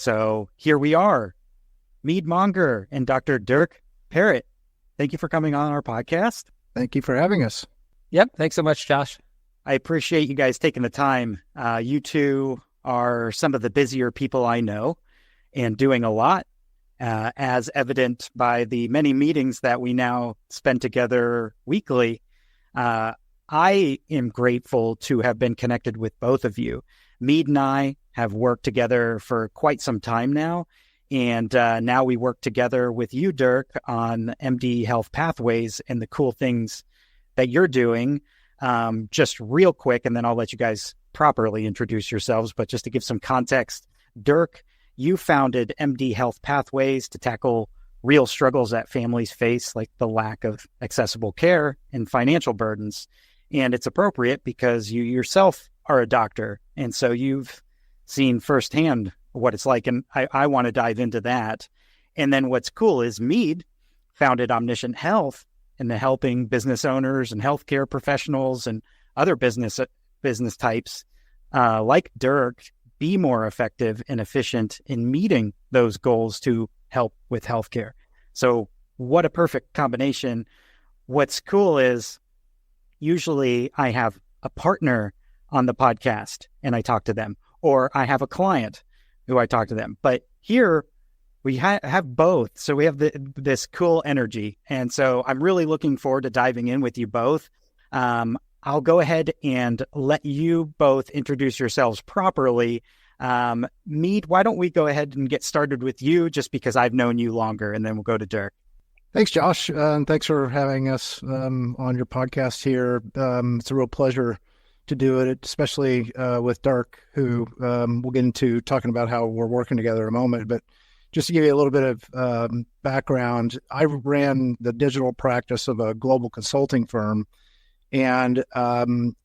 So here we are, Meade Monger and Dr. Dirk Perritt. Thank you for coming on our podcast. Thank you for having us. Yep. Thanks so much, Josh. I appreciate you guys taking the time. You two are some of the busier people I know and doing a lot, as evident by the many meetings that we now spend together weekly. I am grateful to have been connected with both of you. Meade and I have worked together for quite some time now, and now we work together with you, Dirk, on MD Health Pathways and the cool things that you're doing. Just real quick, and then I'll let you guys properly introduce yourselves, but just to give some context, Dirk, you founded MD Health Pathways to tackle real struggles that families face, like the lack of accessible care and financial burdens. And it's appropriate because you yourself are a doctor, and so you've seen firsthand what it's like, and I want to dive into that. And then what's cool is Meade founded Omniscient Health, and the helping business owners and healthcare professionals and other business types like Dirk be more effective and efficient in meeting those goals to help with healthcare. So what a perfect combination. What's cool is usually I have a partner on the podcast and I talk to them, or I have a client who I talk to them. But here we have both. So we have this cool energy. And so I'm really looking forward to diving in with you both. I'll go ahead and let you both introduce yourselves properly. Meade, why don't we go ahead and get started with you, just because I've known you longer, and then we'll go to Dirk. Thanks, Josh. And thanks for having us on your podcast here. It's a real pleasure to do it, especially with Dirk, who we'll get into talking about how we're working together in a moment. But just to give you a little bit of background, I ran the digital practice of a global consulting firm, and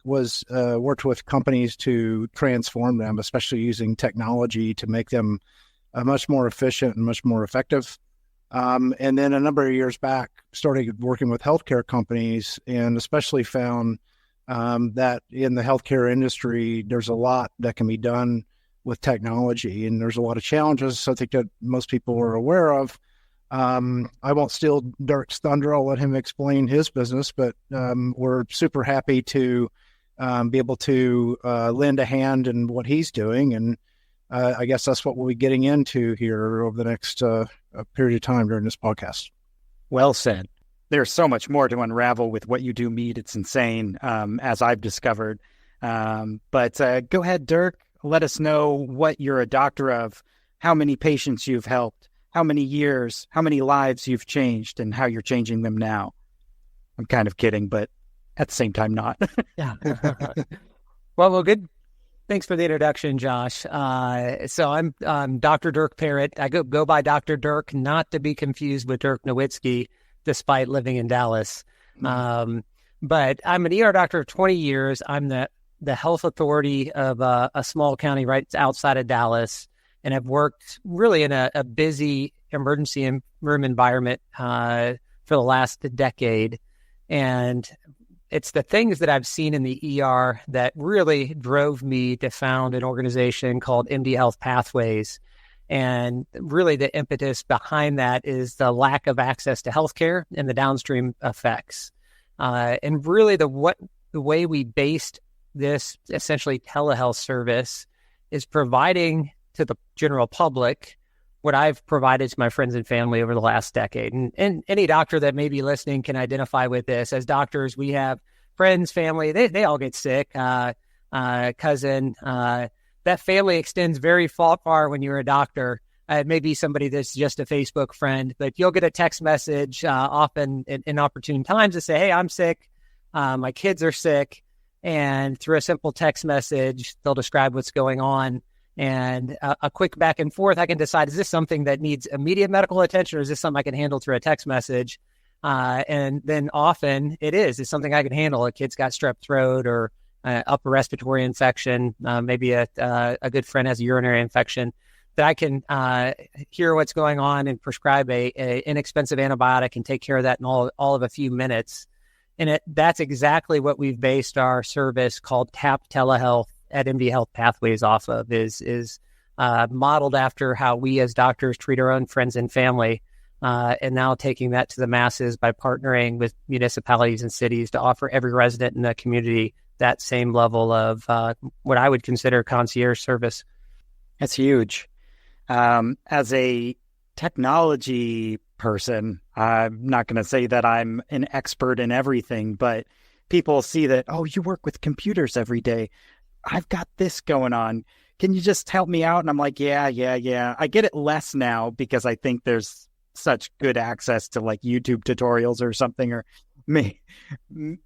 worked with companies to transform them, especially using technology to make them much more efficient and much more effective. And then a number of years back, started working with healthcare companies, and especially found that in the healthcare industry, there's a lot that can be done with technology, and there's a lot of challenges, I think, that most people are aware of. I won't steal Dirk's thunder. I'll let him explain his business, but we're super happy to be able to lend a hand in what he's doing. And I guess that's what we'll be getting into here over the next period of time during this podcast. Well said. There's so much more to unravel with what you do, Meade. It's insane, as I've discovered. But go ahead, Dirk. Let us know what you're a doctor of, how many patients you've helped, how many years, how many lives you've changed, and how you're changing them now. I'm kind of kidding, but at the same time, not. Yeah. Well, good. Thanks for the introduction, Josh. So I'm Dr. Dirk Perritt. I go by Dr. Dirk, not to be confused with Dirk Nowitzki, despite living in Dallas. But I'm an ER doctor of 20 years. I'm the health authority of a small county right outside of Dallas, and I've worked really in a busy emergency room environment for the last decade. And it's the things that I've seen in the ER that really drove me to found an organization called MD Health Pathways. And really the impetus behind that is the lack of access to healthcare and the downstream effects. And really the way we based this essentially telehealth service is providing to the general public what I've provided to my friends and family over the last decade. And any doctor that may be listening can identify with this. As doctors, we have friends, family, they all get sick, cousin. That family extends very far when you're a doctor. It may be somebody that's just a Facebook friend, but you'll get a text message often in opportune times to say, hey, I'm sick. My kids are sick. And through a simple text message, they'll describe what's going on. And a quick back and forth, I can decide, is this something that needs immediate medical attention, or is this something I can handle through a text message? And then often it is. It's something I can handle. A kid's got strep throat or upper respiratory infection. Maybe a good friend has a urinary infection. That I can hear what's going on and prescribe a inexpensive antibiotic and take care of that in all of a few minutes. And that's exactly what we've based our service called TAP Telehealth at MD Health Pathways off of, is modeled after how we as doctors treat our own friends and family, and now taking that to the masses by partnering with municipalities and cities to offer every resident in the community that same level of what I would consider concierge service. That's huge. As a technology person, I'm not going to say that I'm an expert in everything, but people see that, oh, you work with computers every day. I've got this going on. Can you just help me out? And I'm like, yeah. I get it less now because I think there's such good access to like YouTube tutorials or something, or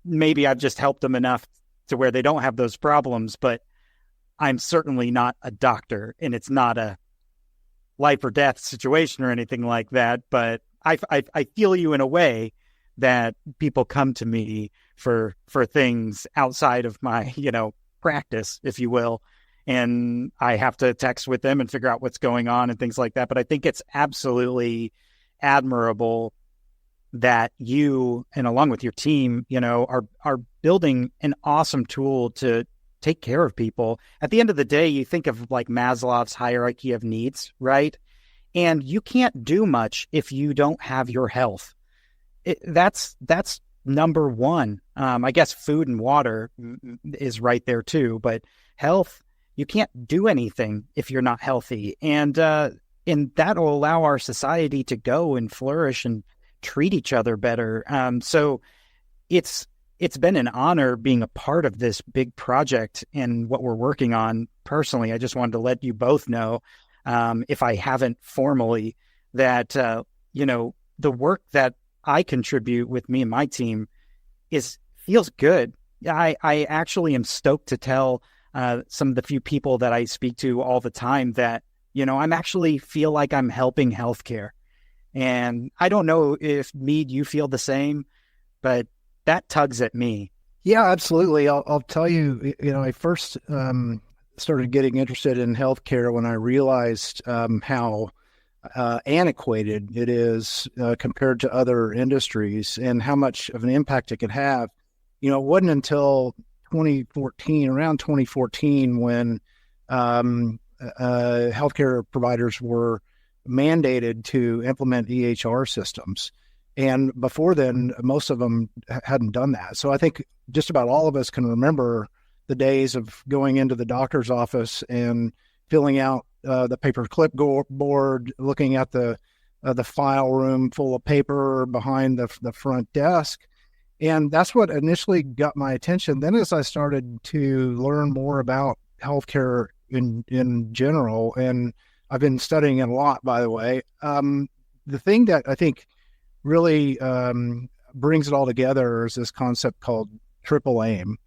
maybe I've just helped them enough to where they don't have those problems, but I'm certainly not a doctor, and it's not a life or death situation or anything like that. But I feel you in a way that people come to me for things outside of my, practice, if you will. And I have to text with them and figure out what's going on and things like that. But I think it's absolutely admirable that you, and along with your team, are building an awesome tool to take care of people. At the end of the day, you think of like Maslow's hierarchy of needs, right? And you can't do much if you don't have your health. That's number one. I guess food and water is right there too, but health, you can't do anything if you're not healthy. And that will allow our society to go and flourish and treat each other better. So it's been an honor being a part of this big project and what we're working on. Personally, I just wanted to let you both know, if I haven't formally, that, the work that I contribute with me and my team feels good. I actually am stoked to tell some of the few people that I speak to all the time that, I'm actually feel like I'm helping healthcare. And I don't know if, Meade, you feel the same, but that tugs at me. Yeah, absolutely. I'll tell you, I first started getting interested in healthcare when I realized how antiquated it is compared to other industries and how much of an impact it could have. It wasn't until around 2014, when healthcare providers were mandated to implement EHR systems. And before then, most of them hadn't done that. So I think just about all of us can remember the days of going into the doctor's office and filling out the paper clipboard, looking at the file room full of paper behind the front desk. And that's what initially got my attention. Then as I started to learn more about healthcare in general, and I've been studying it a lot, by the way, the thing that I think really brings it all together is this concept called triple aim.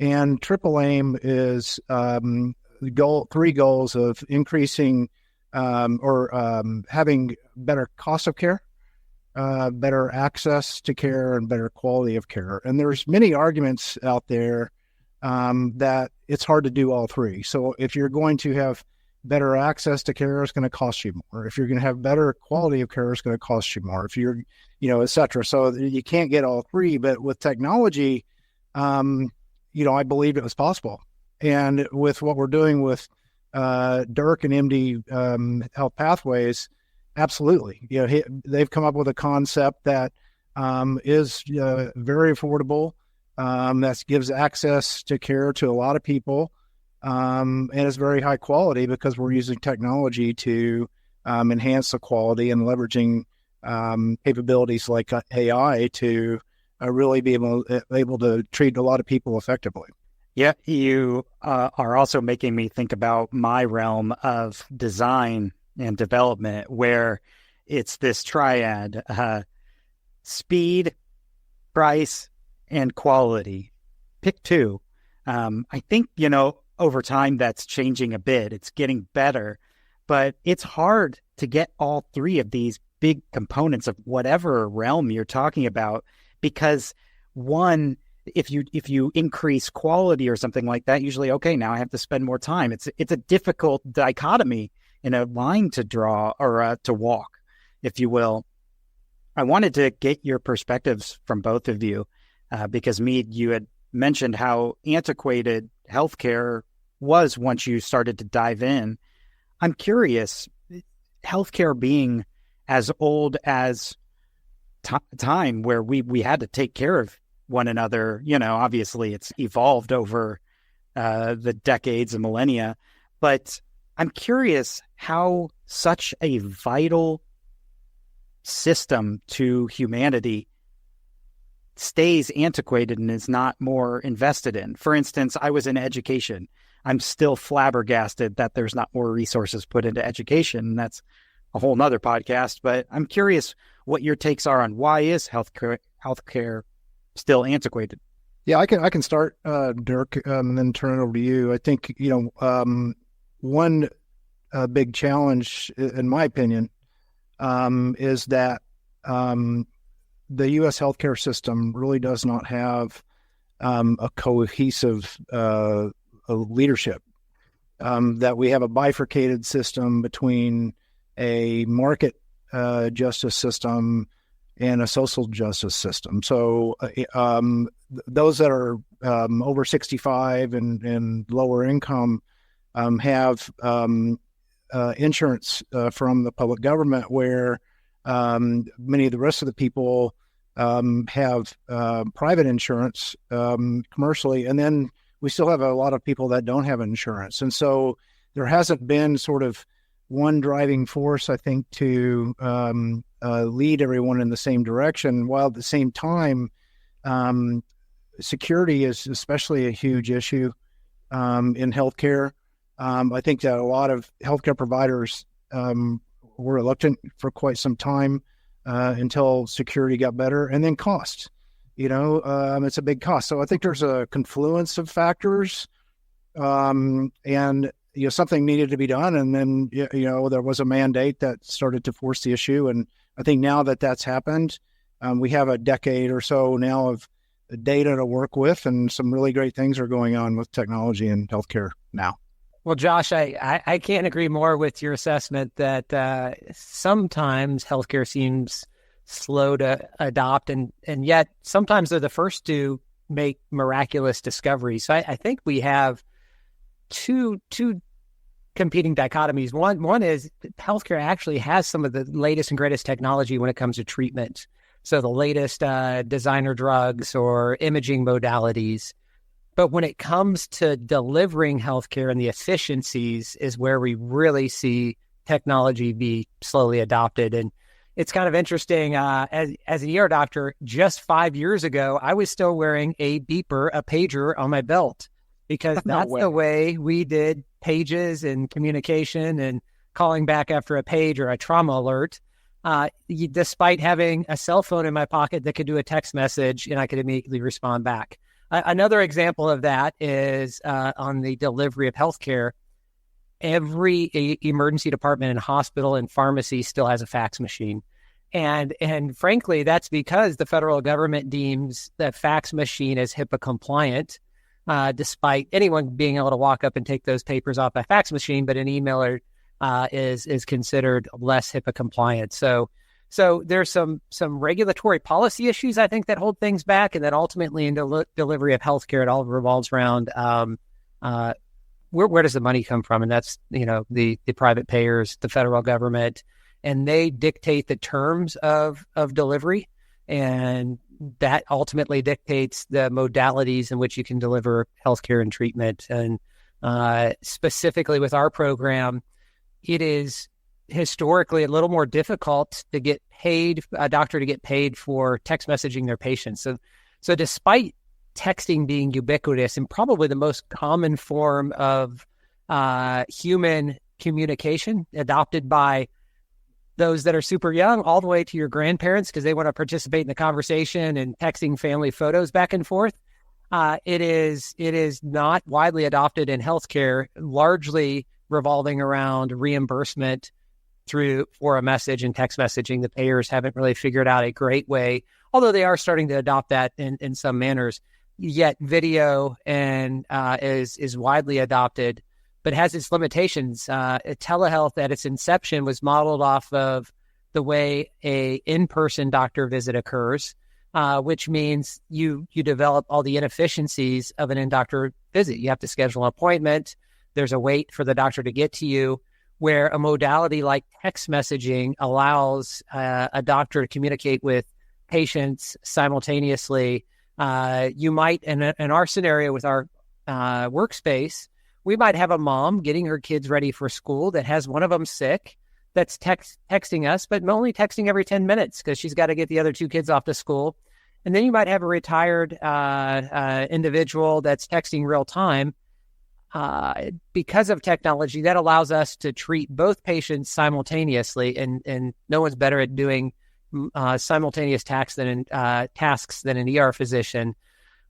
And triple aim is three goals of increasing having better cost of care, better access to care, and better quality of care. And there's many arguments out there that it's hard to do all three. So if you're going to have better access to care, it's going to cost you more. If you're going to have better quality of care, it's going to cost you more. If you're, et cetera. So you can't get all three. But with technology, I believed it was possible. And with what we're doing with Dirk and MD Health Pathways, absolutely. They've come up with a concept that is very affordable, that gives access to care to a lot of people, and is very high quality because we're using technology to enhance the quality and leveraging capabilities like AI to really be able to treat a lot of people effectively. Yeah, you are also making me think about my realm of design and development, where it's this triad: speed, price, and quality. Pick two. I think, over time that's changing a bit. It's getting better, but it's hard to get all three of these big components of whatever realm you're talking about, because one, if you increase quality or something like that, usually, okay, now I have to spend more time. It's a difficult dichotomy in a line to draw, or to walk, if you will. I wanted to get your perspectives from both of you, because Meade, you had mentioned how antiquated healthcare was once you started to dive in. I'm curious, healthcare being as old as time where we had to take care of one another, obviously it's evolved over the decades and millennia, but I'm curious how such a vital system to humanity stays antiquated and is not more invested in. For instance, I was in education. I'm still flabbergasted that there's not more resources put into education. And that's a whole nother podcast, but I'm curious what your takes are on why is healthcare still antiquated? Yeah, I can start, Dirk, and then turn it over to you. I think, one big challenge, in my opinion, is that the U.S. healthcare system really does not have a cohesive leadership, that we have a bifurcated system between a market justice system and a social justice system. So those that are over 65 and lower income have insurance from the public government, where many of the rest of the people have private insurance commercially. And then we still have a lot of people that don't have insurance. And so there hasn't been sort of one driving force, I think, to lead everyone in the same direction, while at the same time, security is especially a huge issue in healthcare. I think that a lot of healthcare providers were reluctant for quite some time until security got better, and then cost. It's a big cost. So I think there's a confluence of factors, and something needed to be done. And then there was a mandate that started to force the issue. And I think now that that's happened, we have a decade or so now of data to work with, and some really great things are going on with technology and healthcare now. Well, Josh, I can't agree more with your assessment that sometimes healthcare seems slow to adopt, and yet sometimes they're the first to make miraculous discoveries. So I think we have two competing dichotomies. One is healthcare actually has some of the latest and greatest technology when it comes to treatment. So the latest designer drugs or imaging modalities. But when it comes to delivering healthcare and the efficiencies is where we really see technology be slowly adopted. And it's kind of interesting, as an ER doctor, just 5 years ago, I was still wearing a beeper, a pager on my belt, because that's the way we did pages and communication and calling back after a page or a trauma alert, despite having a cell phone in my pocket that could do a text message and I could immediately respond back. Another example of that is on the delivery of healthcare. Every emergency department and hospital and pharmacy still has a fax machine. And frankly, that's because the federal government deems that fax machine as HIPAA compliant, despite anyone being able to walk up and take those papers off a fax machine, but an emailer is considered less HIPAA compliant. So there's some regulatory policy issues, I think, that hold things back, and then ultimately in delivery of healthcare, it all revolves around where does the money come from? And that's, the private payers, the federal government, and they dictate the terms of delivery, and that ultimately dictates the modalities in which you can deliver healthcare and treatment. And specifically with our program, it is historically a little more difficult to get paid, a doctor to get paid for text messaging their patients. So despite texting being ubiquitous and probably the most common form of human communication, adopted by those that are super young all the way to your grandparents because they want to participate in the conversation and texting family photos back and forth, it is not widely adopted in healthcare, largely revolving around reimbursement for a message and text messaging. The payers haven't really figured out a great way, although they are starting to adopt that in some manners. Yet video and is widely adopted, but has its limitations. Telehealth at its inception was modeled off of the way a in-person doctor visit occurs, which means you develop all the inefficiencies of an in-doctor visit. You have to schedule an appointment. There's a wait for the doctor to get to you. where a modality like text messaging allows a doctor to communicate with patients simultaneously. You might, in our scenario with our workspace, we might have a mom getting her kids ready for school that has one of them sick, that's texting us, but only texting every 10 minutes because she's got to get the other two kids off to school. And then you might have a retired individual that's texting real time. Because of technology, that allows us to treat both patients simultaneously, and no one's better at doing simultaneous tasks than an ER physician.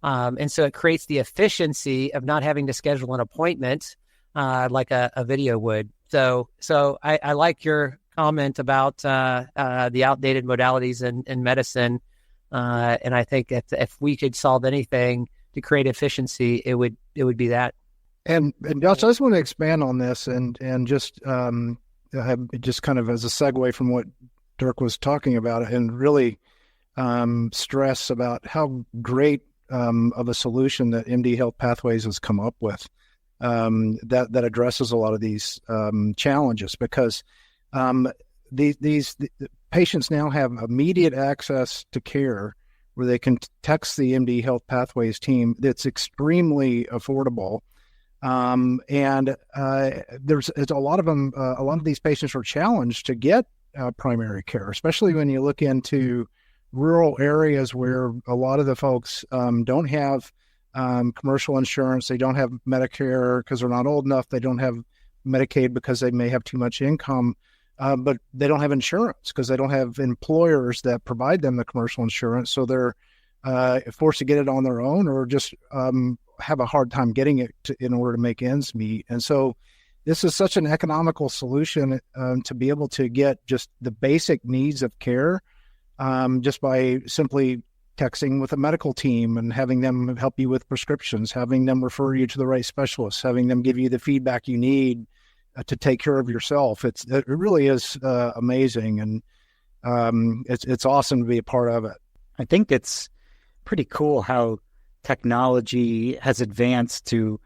And so it creates the efficiency of not having to schedule an appointment like a video would. So I like your comment about the outdated modalities in medicine. And I think if we could solve anything to create efficiency, it would be that. And Josh, I just want to expand on this and just just kind of as a segue from what Dirk was talking about, and really stress about how great of a solution that MD Health Pathways has come up with that addresses a lot of these challenges, because these patients now have immediate access to care where they can text the MD Health Pathways team that's extremely affordable. And there's a lot of them. A lot of these patients are challenged to get primary care, especially when you look into rural areas where a lot of the folks don't have commercial insurance. They don't have Medicare because they're not old enough. They don't have Medicaid because they may have too much income, but they don't have insurance because they don't have employers that provide them the commercial insurance. So they're forced to get it on their own, or just have a hard time getting it in order to make ends meet. And so this is such an economical solution to be able to get just the basic needs of care just by simply texting with a medical team and having them help you with prescriptions, having them refer you to the right specialists, having them give you the feedback you need to take care of yourself. It really is amazing, and it's awesome to be a part of it. I think it's pretty cool how technology has advanced to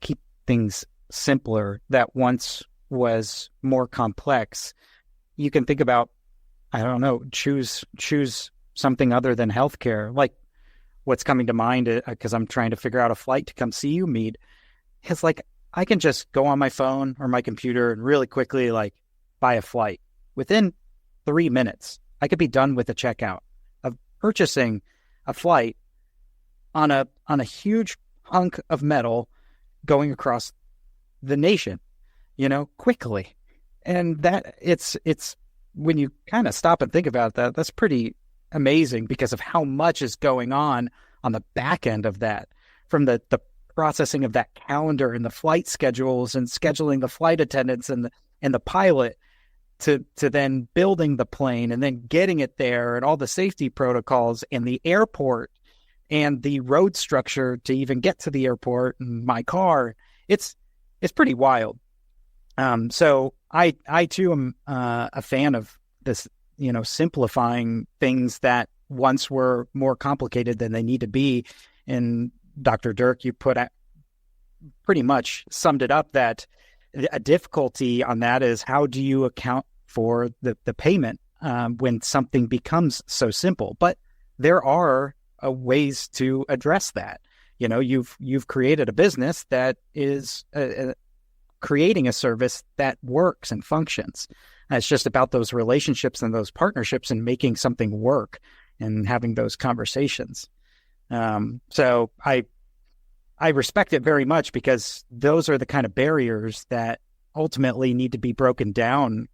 keep things simpler that once was more complex. You can think about, I don't know, choose something other than healthcare. Like what's coming to mind, because I'm trying to figure out a flight to come see you, Meade, is like I can just go on my phone or my computer and really quickly buy a flight. Within 3 minutes, I could be done with the checkout of purchasing a flight on a huge hunk of metal going across the nation, quickly. And that it's when you kind of stop and think about that, that's pretty amazing because of how much is going on the back end of that, from the processing of that calendar and the flight schedules and scheduling the flight attendants and the pilot to then building the plane and then getting it there and all the safety protocols and the airport and the road structure to even get to the airport and my car. It's pretty wild. So I too am a fan of this, simplifying things that once were more complicated than they need to be. And Dr. Dirk, you pretty much summed it up, that a difficulty on that is how do you account for the payment when something becomes so simple? But there are ways to address that. You've created a business that is creating a service that works and functions. And it's just about those relationships and those partnerships and making something work and having those conversations. So I respect it very much, because those are the kind of barriers that ultimately need to be broken down,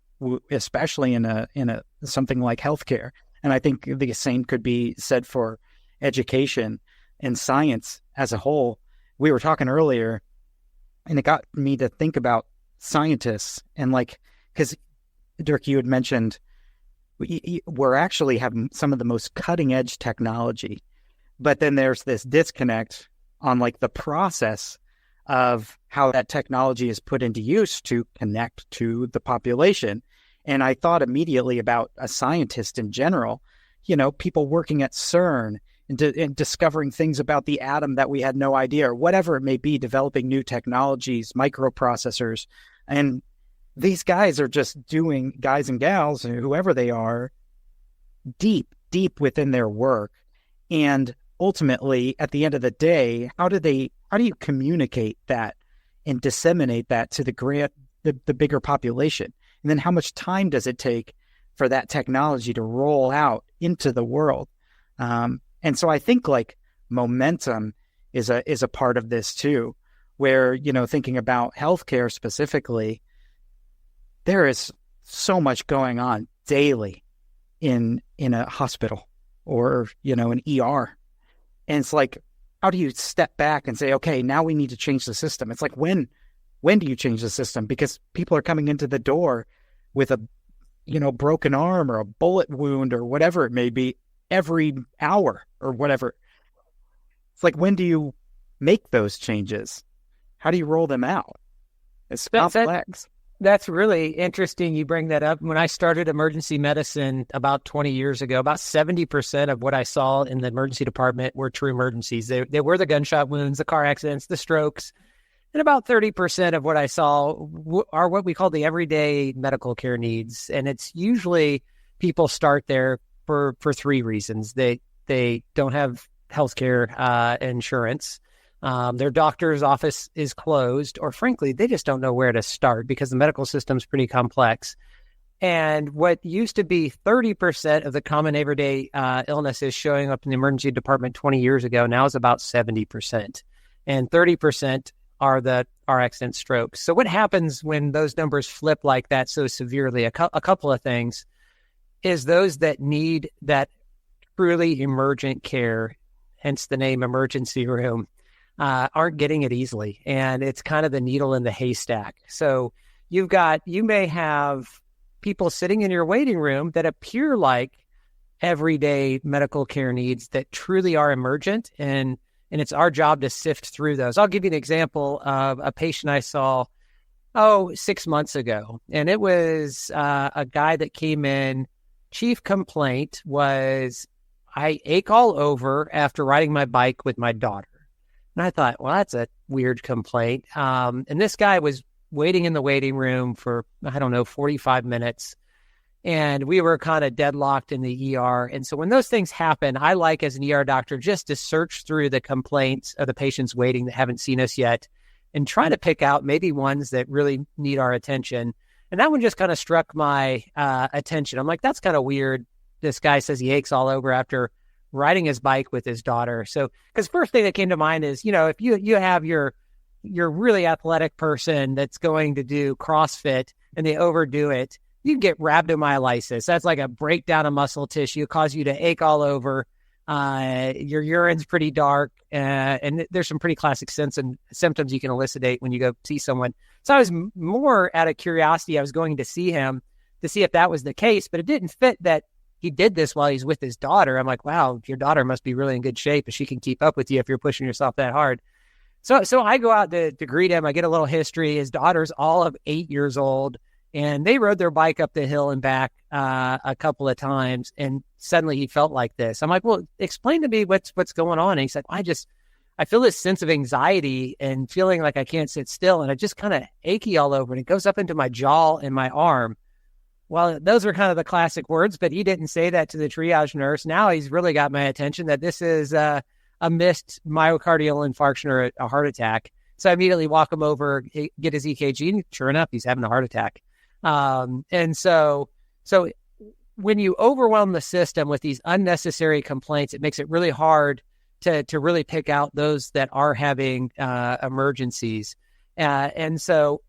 especially in a something like healthcare. And I think the same could be said for education and science as a whole. We were talking earlier, and it got me to think about scientists and because Dirk, you had mentioned we're actually having some of the most cutting edge technology, but then there's this disconnect on the process of how that technology is put into use to connect to the population. And I thought immediately about a scientist in general, people working at CERN and discovering things about the atom that we had no idea, or whatever it may be, developing new technologies, microprocessors. And these guys are just doing, guys and gals, whoever they are, deep within their work. And ultimately, at the end of the day, how do you communicate that and disseminate that to the bigger population? And then how much time does it take for that technology to roll out into the world? And so I think like momentum is a part of this too, where, thinking about healthcare specifically, there is so much going on daily in a hospital or, an ER. And it's like, how do you step back and say, okay, now we need to change the system? It's like, when do you change the system? Because people are coming into the door with a, broken arm or a bullet wound or whatever it may be every hour or whatever. It's like, when do you make those changes? How do you roll them out? It's complex. That's really interesting you bring that up. When I started emergency medicine about 20 years ago, about 70% of what I saw in the emergency department were true emergencies. They were the gunshot wounds, the car accidents, the strokes. And about 30% of what I saw are what we call the everyday medical care needs. And it's usually people start there for three reasons. They don't have healthcare insurance. Their doctor's office is closed, or frankly, they just don't know where to start because the medical system's pretty complex. And what used to be 30% of the common everyday illnesses showing up in the emergency department 20 years ago now is about 70%. And 30% are the car accident strokes. So what happens when those numbers flip like that so severely? A couple of things is those that need that truly emergent care, hence the name emergency room, aren't getting it easily. And it's kind of the needle in the haystack. So you may have people sitting in your waiting room that appear like everyday medical care needs that truly are emergent. And it's our job to sift through those. I'll give you an example of a patient I saw, 6 months ago. And it was a guy that came in. Chief complaint was, I ache all over after riding my bike with my daughter. And I thought, well, that's a weird complaint. And this guy was waiting in the waiting room for, 45 minutes. And we were kind of deadlocked in the ER. And so when those things happen, I like as an ER doctor just to search through the complaints of the patients waiting that haven't seen us yet and try to pick out maybe ones that really need our attention. And that one just kind of struck my attention. I'm like, that's kind of weird. This guy says he aches all over after riding his bike with his daughter. So, because first thing that came to mind is, if you have your really athletic person that's going to do CrossFit and they overdo it, you get rhabdomyolysis. That's like a breakdown of muscle tissue, cause you to ache all over. Your urine's pretty dark, and there's some pretty classic symptoms you can elucidate when you go see someone. So I was more out of curiosity. I was going to see him to see if that was the case, but it didn't fit that he did this while he's with his daughter. I'm like, wow, your daughter must be really in good shape if she can keep up with you if you're pushing yourself that hard. So I go out to greet him. I get a little history. His daughter's all of 8 years old, and they rode their bike up the hill and back a couple of times, and suddenly he felt like this. I'm like, well, explain to me what's going on. And he said, I feel this sense of anxiety and feeling like I can't sit still, and I just kind of achy all over, and it goes up into my jaw and my arm. Well, those are kind of the classic words, but he didn't say that to the triage nurse. Now he's really got my attention that this is a missed myocardial infarction or a heart attack. So I immediately walk him over, get his EKG, and sure enough, he's having a heart attack. And so when you overwhelm the system with these unnecessary complaints, it makes it really hard to really pick out those that are having emergencies. And so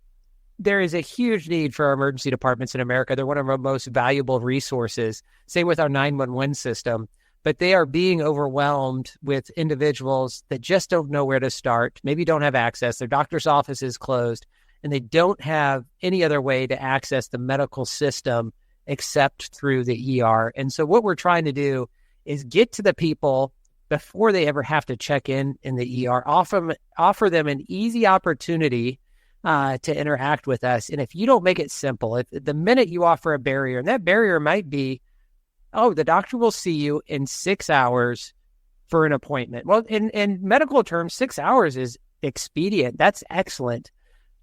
there is a huge need for our emergency departments in America. They're one of our most valuable resources. Same with our 911 system. But they are being overwhelmed with individuals that just don't know where to start, maybe don't have access. Their doctor's office is closed, and they don't have any other way to access the medical system except through the ER. And so what we're trying to do is get to the people before they ever have to check in the ER, offer them an easy opportunity to interact with us. And if you don't make it simple, if the minute you offer a barrier, and that barrier might be, the doctor will see you in 6 hours for an appointment. Well, in medical terms, 6 hours is expedient. That's excellent.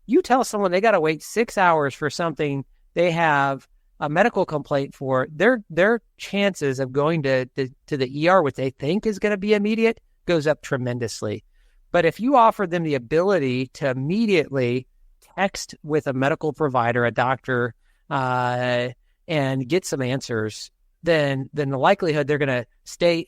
You tell someone they got to wait 6 hours for something they have a medical complaint for, their chances of going to the ER, what they think is going to be immediate, goes up tremendously. But if you offer them the ability to immediately text with a medical provider, a doctor, and get some answers, then the likelihood they're going to stay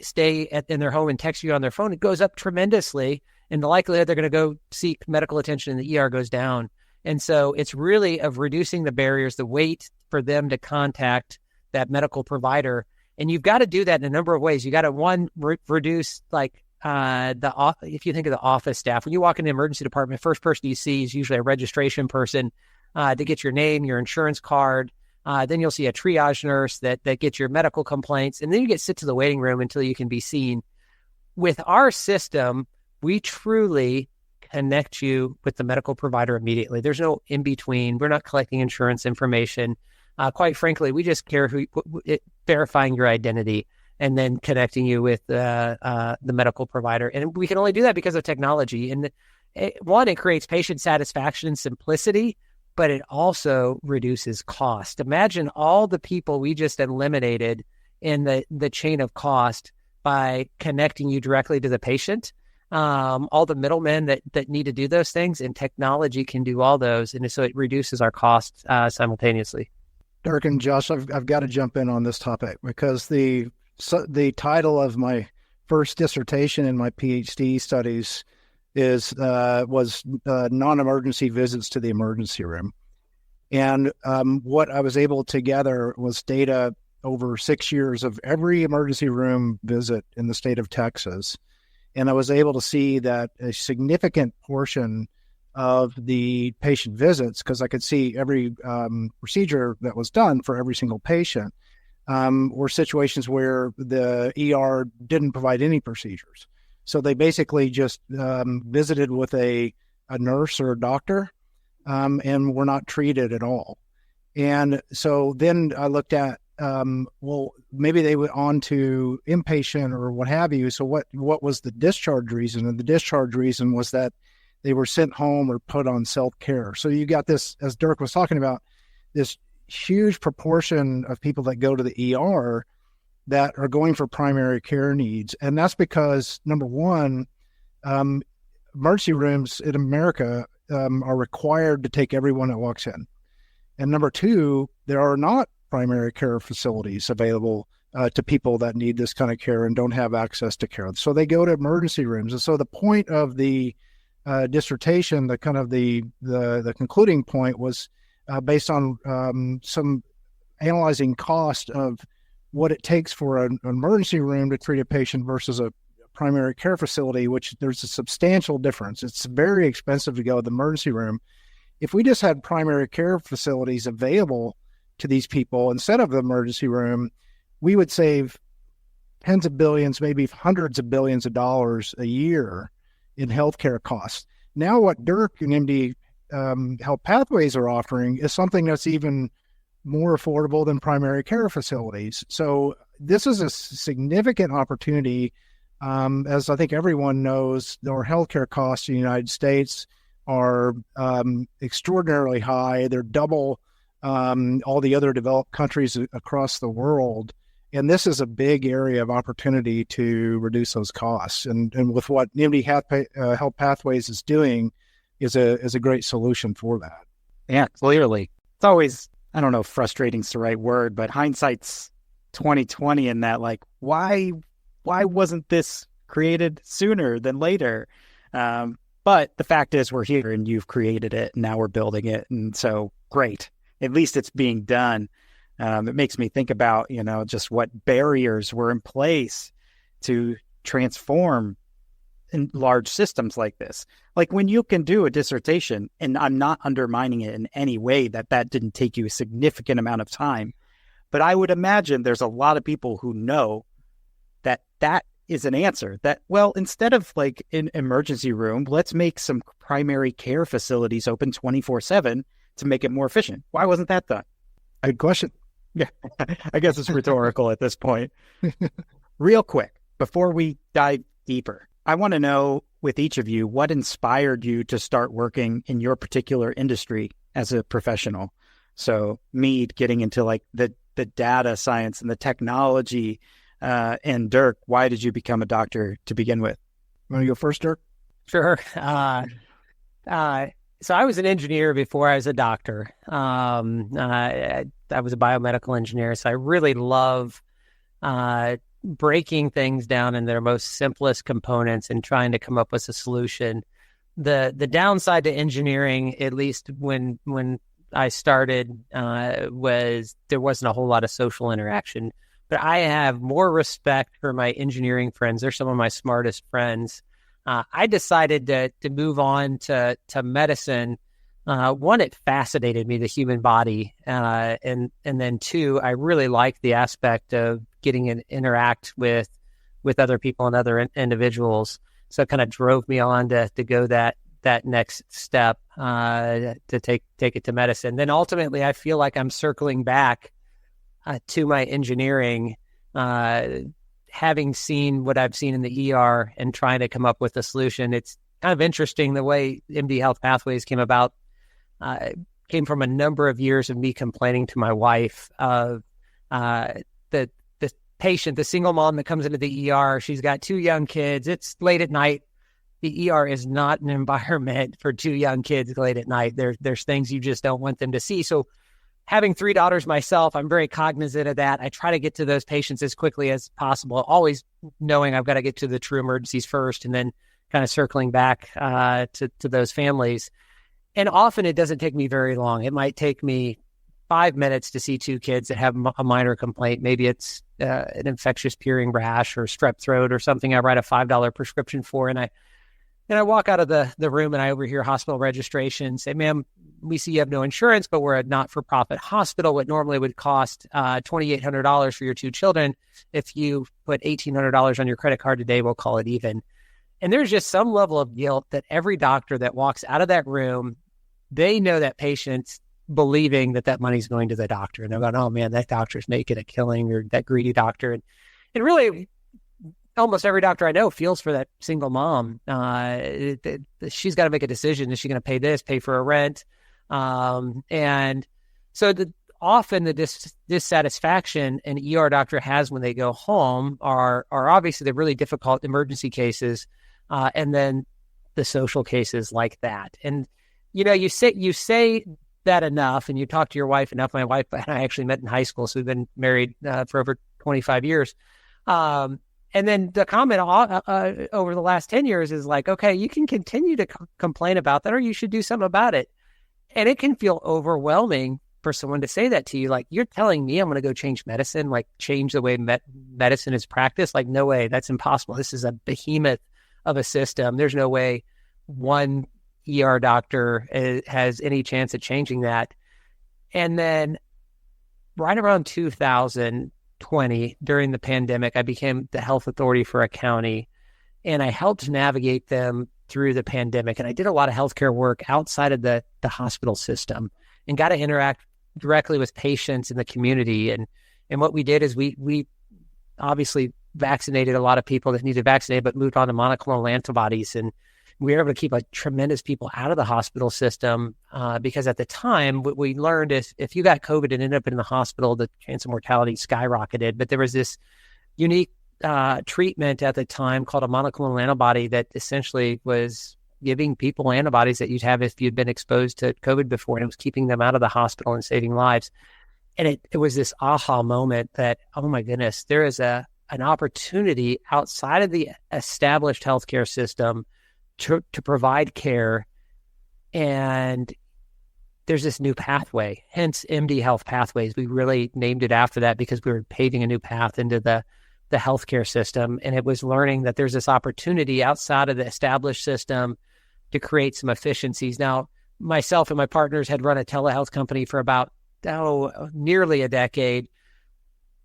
in their home and text you on their phone, it goes up tremendously. And the likelihood they're going to go seek medical attention in the ER goes down. And so it's really of reducing the barriers, the wait for them to contact that medical provider. And you've got to do that in a number of ways. You got to, reduce if you think of the office staff, when you walk in the emergency department, first person you see is usually a registration person to get your name, your insurance card. Then you'll see a triage nurse that gets your medical complaints. And then you get sent to the waiting room until you can be seen. With our system, we truly connect you with the medical provider immediately. There's no in between. We're not collecting insurance information. Quite frankly, we just care verifying your identity and then connecting you with the medical provider. And we can only do that because of technology. And it creates patient satisfaction and simplicity, but it also reduces cost. Imagine all the people we just eliminated in the chain of cost by connecting you directly to the patient. All the middlemen that need to do those things, and technology can do all those. And so it reduces our costs simultaneously. Dirk and Josh, I've got to jump in on this topic because the title of my first dissertation in my PhD studies was non-emergency visits to the emergency room. And what I was able to gather was data over 6 years of every emergency room visit in the state of Texas. And I was able to see that a significant portion of the patient visits, because I could see every procedure that was done for every single patient, were situations where the ER didn't provide any procedures. So they basically just visited with a nurse or a doctor and were not treated at all. And so then I looked at, maybe they went on to inpatient or what have you. So what was the discharge reason? And the discharge reason was that they were sent home or put on self-care. So you got this, as Dirk was talking about, this huge proportion of people that go to the ER that are going for primary care needs. And that's because, number one, emergency rooms in America are required to take everyone that walks in. And number two, there are not primary care facilities available to people that need this kind of care and don't have access to care. So they go to emergency rooms. And so the point of the dissertation, the concluding point was based on some analyzing cost of what it takes for an emergency room to treat a patient versus a primary care facility, which there's a substantial difference. It's very expensive to go to the emergency room. If we just had primary care facilities available to these people instead of the emergency room, we would save tens of billions, maybe hundreds of billions of dollars a year in healthcare costs. Now what Dirk and MD Health Pathways are offering is something that's even more affordable than primary care facilities. So this is a significant opportunity. As I think everyone knows, our healthcare costs in the United States are extraordinarily high. They're double all the other developed countries across the world. And this is a big area of opportunity to reduce those costs. And with what MD Health Pathways is doing is a great solution for that. Yeah, clearly. It's always, I don't know if frustrating is the right word, but hindsight's 2020 in that, like, why wasn't this created sooner than later? But the fact is we're here and you've created it and now we're building it. And so great. At least it's being done. It makes me think about, just what barriers were in place to transform in large systems like this. Like when you can do a dissertation, and I'm not undermining it in any way that didn't take you a significant amount of time, but I would imagine there's a lot of people who know that is an answer. That, well, instead of like an emergency room, let's make some primary care facilities open 24/7 to make it more efficient. Why wasn't that done? Good question. Yeah, I guess it's rhetorical at this point. Real quick, before we dive deeper, I want to know with each of you, what inspired you to start working in your particular industry as a professional? So Meade, getting into like the data science and the technology, and Dirk, why did you become a doctor to begin with? Want to go first, Dirk? Sure. So I was an engineer before I was a doctor. I was a biomedical engineer, so I really love breaking things down in their most simplest components and trying to come up with a solution. The downside to engineering, at least when I started, was there wasn't a whole lot of social interaction. But I have more respect for my engineering friends. They're some of my smartest friends. I decided to move on to medicine. One, it fascinated me, the human body. And then two, I really liked the aspect of getting to interact with other people and other individuals. So it kind of drove me on to go that next step, to take it to medicine. Then ultimately, I feel like I'm circling back to my engineering, having seen what I've seen in the ER and trying to come up with a solution. It's kind of interesting the way MD Health Pathways came about. Came from a number of years of me complaining to my wife of the patient, the single mom that comes into the ER. She's got 2 young kids. It's late at night. The ER is not an environment for 2 young kids late at night. There's things you just don't want them to see. So having 3 daughters myself, I'm very cognizant of that. I try to get to those patients as quickly as possible, always knowing I've got to get to the true emergencies first and then kind of circling back to those families. And often it doesn't take me very long. It might take me 5 minutes to see 2 kids that have a minor complaint. Maybe it's an infectious peering rash or strep throat or something I write a $5 prescription for. And I walk out of the room and I overhear hospital registration, say, ma'am, we see you have no insurance, but we're a not-for-profit hospital. What normally would cost $2,800 for your 2 children, if you put $1,800 on your credit card today, we'll call it even. And there's just some level of guilt that every doctor that walks out of that room, they know that patient's believing that money's going to the doctor. And they're going, oh man, that doctor's making a killing, or that greedy doctor. And really, almost every doctor I know feels for that single mom. She's got to make a decision. Is she going to pay this, pay for a rent? And so often the dissatisfaction an ER doctor has when they go home are obviously the really difficult emergency cases, and then the social cases like that. And you say that enough, and you talk to your wife enough. My wife and I actually met in high school, so we've been married for over 25 years. And then the comment over the last 10 years is like, okay, you can continue to complain about that, or you should do something about it. And it can feel overwhelming for someone to say that to you. Like, you're telling me I'm going to go change medicine, like change the way medicine is practiced? Like, no way, that's impossible. This is a behemoth of a system. There's no way one ER doctor has any chance of changing that. And then right around 2020, during the pandemic, I became the health authority for a county, and I helped navigate them through the pandemic. And I did a lot of healthcare work outside of the hospital system and got to interact directly with patients in the community. And what we did is we obviously vaccinated a lot of people that needed vaccinated, but moved on to monoclonal antibodies. And we were able to keep a tremendous people out of the hospital system, because at the time, what we learned is if you got COVID and ended up in the hospital, the chance of mortality skyrocketed. But there was this unique treatment at the time called a monoclonal antibody that essentially was giving people antibodies that you'd have if you'd been exposed to COVID before, and it was keeping them out of the hospital and saving lives. And it was this aha moment that, oh my goodness, there is an opportunity outside of the established healthcare system to provide care. And there's this new pathway, hence MD Health Pathways. We really named it after that because we were paving a new path into the healthcare system. And it was learning that there's this opportunity outside of the established system to create some efficiencies. Now, myself and my partners had run a telehealth company for about nearly a decade.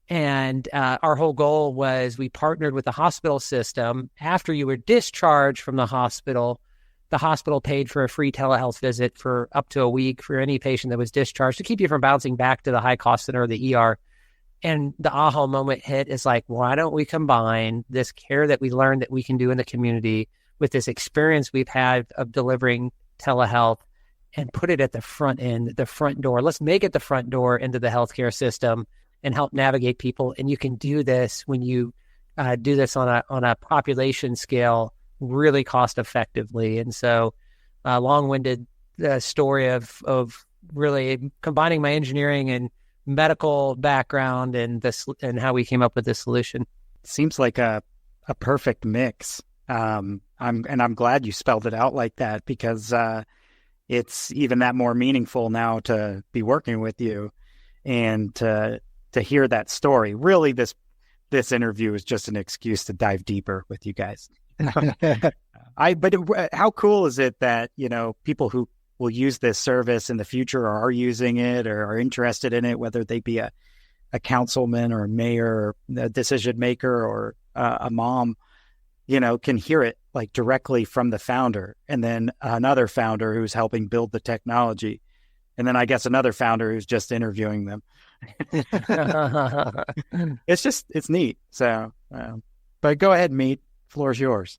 And our whole goal was we partnered with the hospital system. After you were discharged from the hospital paid for a free telehealth visit for up to a week for any patient that was discharged to keep you from bouncing back to the high cost center or the ER. And the aha moment hit is like, why don't we combine this care that we learned that we can do in the community with this experience we've had of delivering telehealth and put it at the front end, the front door. Let's make it the front door into the healthcare system and help navigate people. And you can do this when you do this on a population scale really cost effectively. And so long-winded story of really combining my engineering and medical background and how we came up with this solution. Seems like a perfect mix. I'm glad you spelled it out like that, because it's even that more meaningful now to be working with you and to hear that story. Really, this interview is just an excuse to dive deeper with you guys. How cool is it that, people who will use this service in the future or are using it or are interested in it, whether they be a councilman or a mayor or a decision maker or a mom, can hear it like directly from the founder, and then another founder who's helping build the technology. And then I guess another founder who's just interviewing them. It's neat. So, but go ahead, Meade. Floor is yours.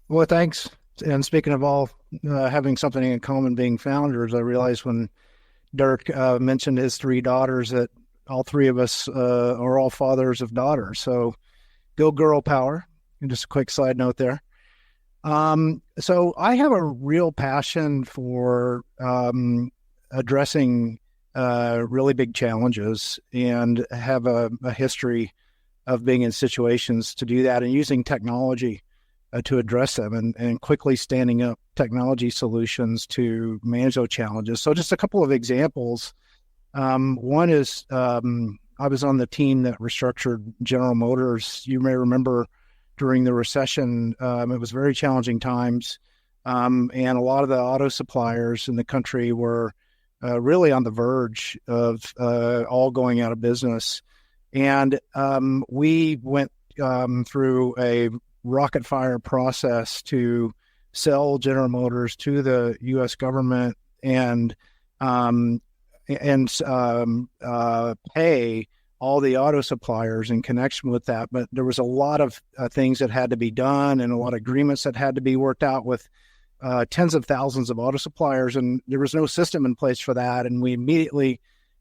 Well, thanks. And speaking of all having something in common being founders, I realized when Dirk mentioned his 3 daughters that all 3 of us are all fathers of daughters. So go girl power. And just a quick side note there. So I have a real passion for addressing really big challenges, and have a history of being in situations to do that and using technology to address them, and quickly standing up technology solutions to manage those challenges. So just a couple of examples. One is I was on the team that restructured General Motors. You may remember during the recession, it was very challenging times, and a lot of the auto suppliers in the country were really on the verge of all going out of business. And we went through a rocket fire process to sell General Motors to the U.S. government and pay all the auto suppliers in connection with that. But there was a lot of things that had to be done, and a lot of agreements that had to be worked out with tens of thousands of auto suppliers, and there was no system in place for that. And we immediately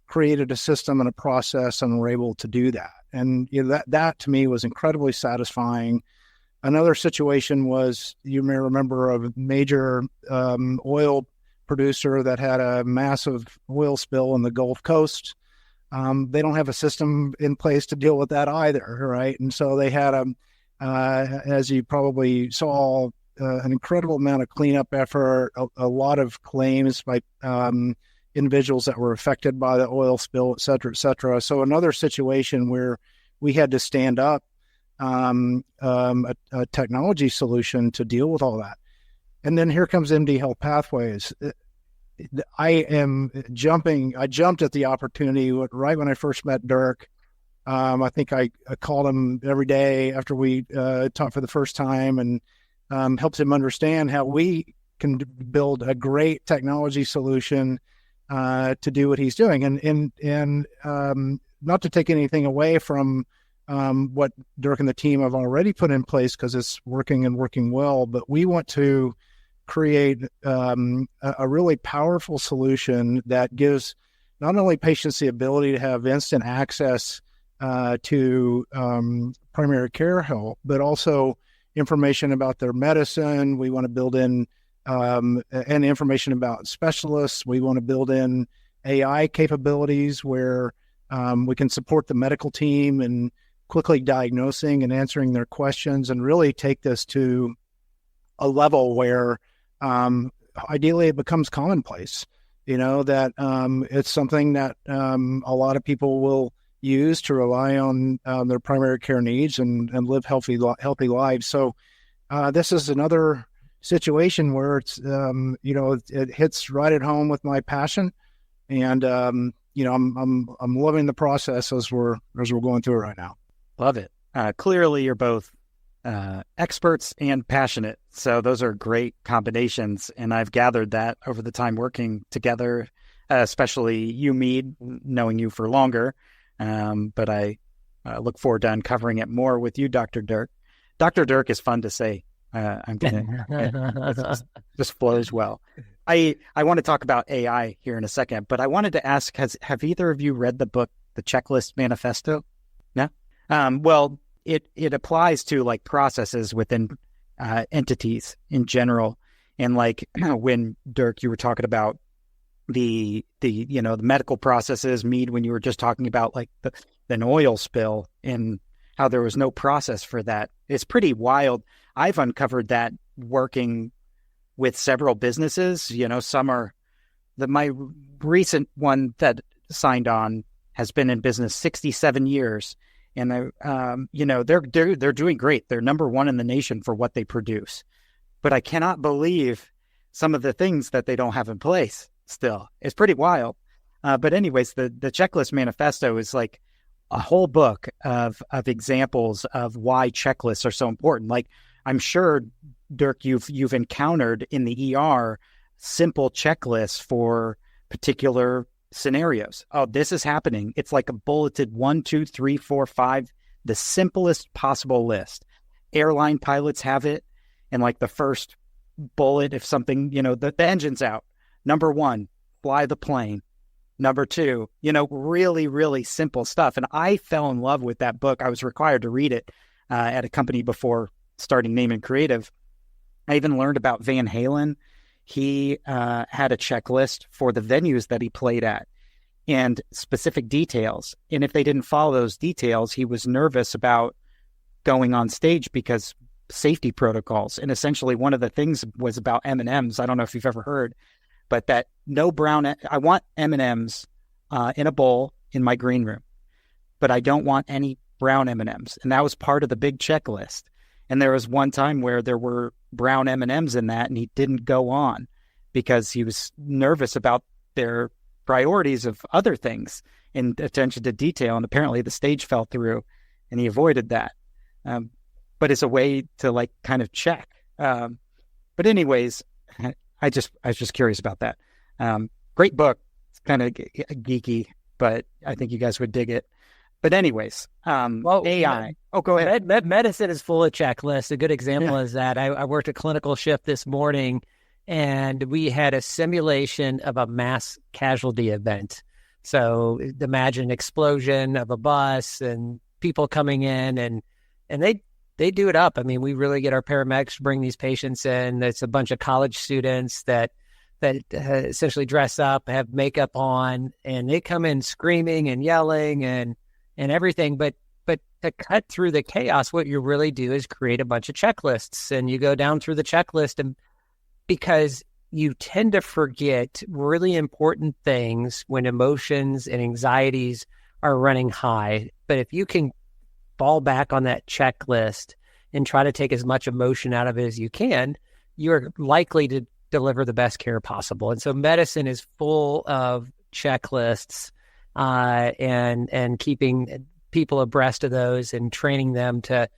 created a system and a process and were able to do that. And that to me was incredibly satisfying. Another situation was, you may remember, a major oil producer that had a massive oil spill in the Gulf Coast. They don't have a system in place to deal with that either, right? And so they had, as you probably saw, an incredible amount of cleanup effort, a lot of claims by individuals that were affected by the oil spill, et cetera, et cetera. So another situation where we had to stand up a technology solution to deal with all that. And then here comes MD Health Pathways. I jumped at the opportunity right when I first met Dirk. I think I called him every day after we talked for the first time, and helped him understand how we can build a great technology solution to do what he's doing. And not to take anything away from what Dirk and the team have already put in place, because it's working and working well, but we want to create a really powerful solution that gives not only patients the ability to have instant access to primary care help, but also information about their medicine. We want to build in and information about specialists. We want to build in AI capabilities where we can support the medical team in quickly diagnosing and answering their questions, and really take this to a level where ideally it becomes commonplace, that it's something that a lot of people will use to rely on their primary care needs and live healthy lives. So this is another situation where it's, it hits right at home with my passion, and I'm loving the process as we're going through it right now. Love it. Clearly, you're both experts and passionate. So those are great combinations. And I've gathered that over the time working together, especially you, Meade, knowing you for longer, But I look forward to uncovering it more with you, Dr. Dirk. Dr. Dirk is fun to say. I'm gonna just flows well. I want to talk about AI here in a second, but I wanted to ask: have either of you read the book, The Checklist Manifesto? No. Well, it applies to like processes within entities in general, and like when Dirk, you were talking about the medical processes. Meade, when you were just talking about like an oil spill and how there was no process for that. It's pretty wild. I've uncovered that working with several businesses. Some are my recent one that signed on has been in business 67 years. And they're doing great. They're number one in the nation for what they produce. But I cannot believe some of the things that they don't have in place still. It's pretty wild. But anyways, the Checklist Manifesto is like a whole book of examples of why checklists are so important. Like, I'm sure, Dirk, you've encountered in the ER simple checklists for particular scenarios. Oh, this is happening. It's like a bulleted 1, 2, 3, 4, 5, the simplest possible list. Airline pilots have it. And like the first bullet, if something, the engine's out. Number 1, fly the plane. Number 2, really, really simple stuff. And I fell in love with that book. I was required to read it at a company before starting Naaman Creative. I even learned about Van Halen. He had a checklist for the venues that he played at and specific details. And if they didn't follow those details, he was nervous about going on stage because safety protocols. And essentially one of the things was about M&Ms. I don't know if you've ever heard, but that no brown, I want M&Ms in a bowl in my green room, but I don't want any brown M&Ms. And that was part of the big checklist. And there was one time where there were brown M&Ms in that, and he didn't go on because he was nervous about their priorities of other things and attention to detail. And apparently the stage fell through and he avoided that. But it's a way to like kind of check. But anyways, I was just curious about that. Great book. It's kind of geeky, but I think you guys would dig it. But anyways, AI. Go ahead. Medicine is full of checklists. A good example is that I worked a clinical shift this morning, and we had a simulation of a mass casualty event. So imagine an explosion of a bus and people coming in, and they do it up. I mean, we really get our paramedics to bring these patients in. It's a bunch of college students that essentially dress up, have makeup on, and they come in screaming and yelling and everything. But to cut through the chaos, what you really do is create a bunch of checklists, and you go down through the checklist, and because you tend to forget really important things when emotions and anxieties are running high. But if you can fall back on that checklist and try to take as much emotion out of it as you can, you're likely to deliver the best care possible. And so medicine is full of checklists and keeping people abreast of those and training them to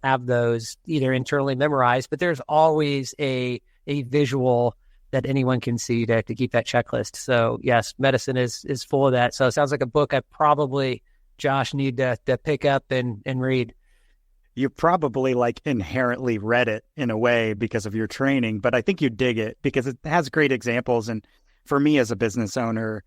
have those either internally memorized, but there's always a visual that anyone can see to keep that checklist. So yes, medicine is full of that. So it sounds like a book I probably, Josh, need to pick up and read. You probably like inherently read it in a way because of your training, but I think you dig it because it has great examples. And for me as a business owner,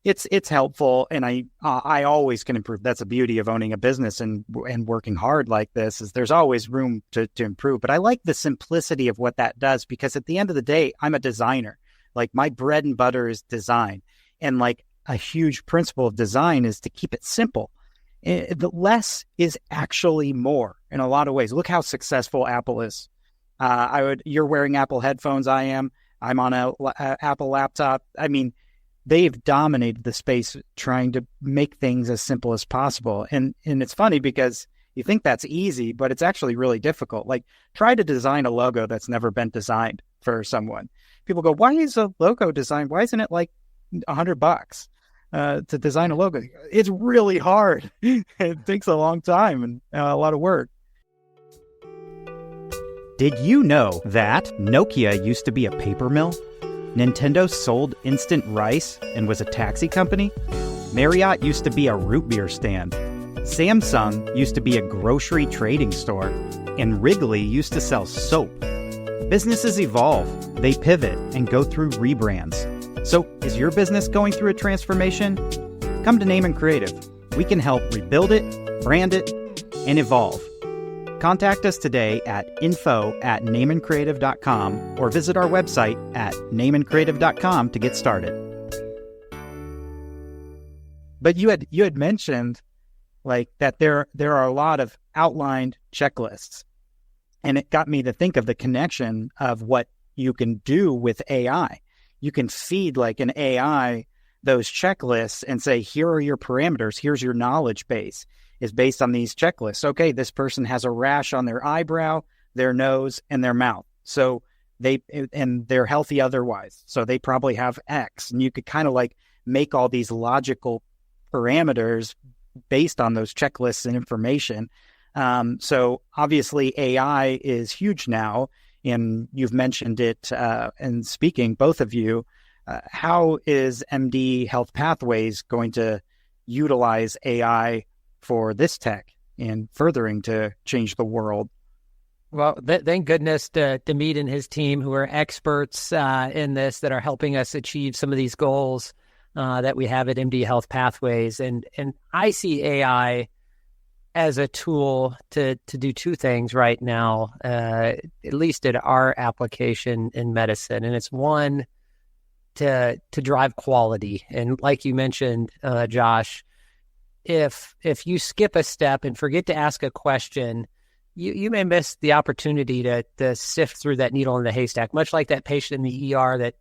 it's helpful, and I always can improve. That's the beauty of owning a business and working hard like this, is there's always room to improve. But I like the simplicity of what that does, because at the end of the day, I'm a designer. Like, my bread and butter is design, and like a huge principle of design is to keep it simple. The less is actually more in a lot of ways. Look how successful Apple is. You're wearing Apple headphones. I am. I'm on a Apple laptop. I mean, they've dominated the space trying to make things as simple as possible. And it's funny because you think that's easy, but it's actually really difficult. Like, try to design a logo that's never been designed for someone. People go, why is a logo designed? Why isn't it like $100 to design a logo? It's really hard. It takes a long time and a lot of work. Did you know that Nokia used to be a paper mill? Nintendo sold instant rice and was a taxi company? Marriott used to be a root beer stand. Samsung used to be a grocery trading store. And Wrigley used to sell soap. Businesses evolve, they pivot, and go through rebrands. So, is your business going through a transformation? Come to Naaman Creative. We can help rebuild it, brand it, and evolve. Contact us today at info@naamancreative.com or visit our website at naamancreative.com to get started. But you had mentioned like that there are a lot of outlined checklists. And it got me to think of the connection of what you can do with AI. You can feed like an AI those checklists and say, here are your parameters. Here's your knowledge base is based on these checklists. Okay, this person has a rash on their eyebrow, their nose, and their mouth. So they're healthy otherwise. So they probably have X. And you could kind of like make all these logical parameters based on those checklists and information. So obviously AI is huge now, and you've mentioned it in speaking, both of you. How is MD Health Pathways going to utilize AI for this tech and furthering to change the world? Well, thank goodness to Meade and his team, who are experts in this, that are helping us achieve some of these goals that we have at MD Health Pathways. And I see AI as a tool to do two things right now, at least at our application in medicine. And it's one, to drive quality. And like you mentioned, Josh, if you skip a step and forget to ask a question, you may miss the opportunity to sift through that needle in the haystack, much like that patient in the ER that,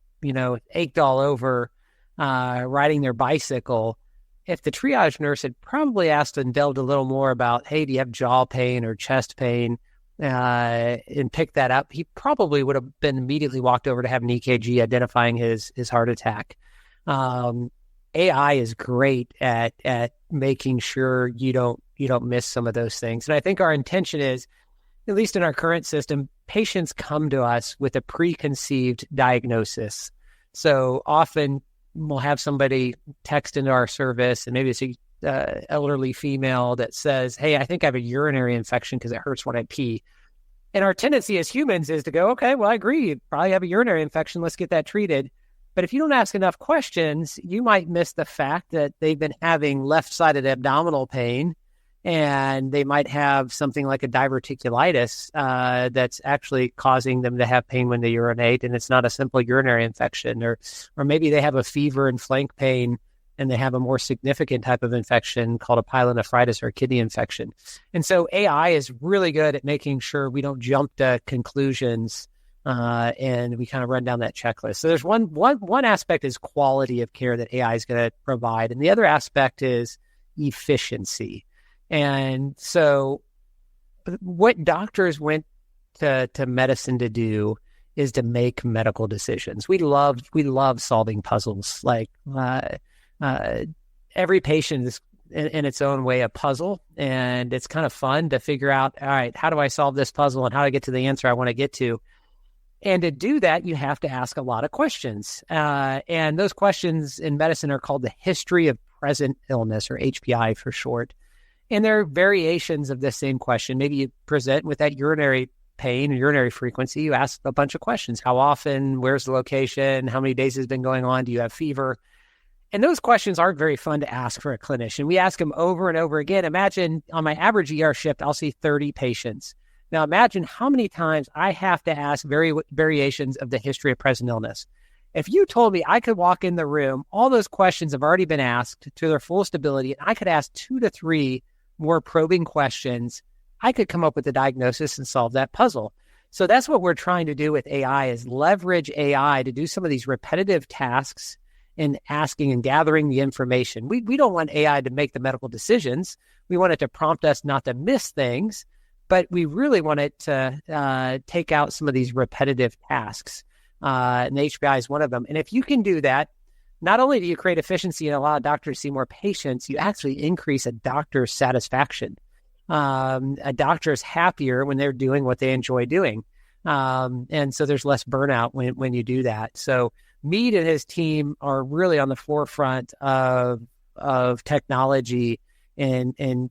ached all over riding their bicycle. If the triage nurse had probably asked and delved a little more about, hey, do you have jaw pain or chest pain, and picked that up, he probably would have been immediately walked over to have an EKG identifying his heart attack. AI is great at making sure you don't miss some of those things. And I think our intention is, at least in our current system, patients come to us with a preconceived diagnosis. So often we'll have somebody text into our service, and maybe it's a elderly female that says, hey, I think I have a urinary infection because it hurts when I pee. And our tendency as humans is to go, okay, well, I agree. You probably have a urinary infection. Let's get that treated. But if you don't ask enough questions, you might miss the fact that they've been having left-sided abdominal pain, and they might have something like a diverticulitis that's actually causing them to have pain when they urinate, and it's not a simple urinary infection. Or maybe they have a fever and flank pain, and they have a more significant type of infection called a pyelonephritis or a kidney infection. And so AI is really good at making sure we don't jump to conclusions, and we kind of run down that checklist. So there's one aspect is quality of care that AI is going to provide, and the other aspect is efficiency. And so what doctors went to medicine to do is to make medical decisions. We love solving puzzles. Like every patient is in its own way a puzzle, and it's kind of fun to figure out, all right, how do I solve this puzzle and how do I get to the answer I want to get to? And to do that, you have to ask a lot of questions. And those questions in medicine are called the history of present illness, or HPI for short. And there are variations of the same question. Maybe you present with that urinary pain or urinary frequency. You ask a bunch of questions. How often? Where's the location? How many days has it been going on? Do you have fever? And those questions aren't very fun to ask for a clinician. We ask them over and over again. Imagine on my average ER shift, I'll see 30 patients. Now imagine how many times I have to ask variations of the history of present illness. If you told me I could walk in the room, all those questions have already been asked to their fullest ability, and I could ask 2 to 3 more probing questions, I could come up with a diagnosis and solve that puzzle. So that's what we're trying to do with AI, is leverage AI to do some of these repetitive tasks in asking and gathering the information. We don't want AI to make the medical decisions. We want it to prompt us not to miss things, but we really want it to take out some of these repetitive tasks. And the HPI is one of them. And if you can do that, not only do you create efficiency and allow doctors to see more patients, you actually increase a doctor's satisfaction. A doctor is happier when they're doing what they enjoy doing. And so there's less burnout when you do that. So Meade and his team are really on the forefront of of technology and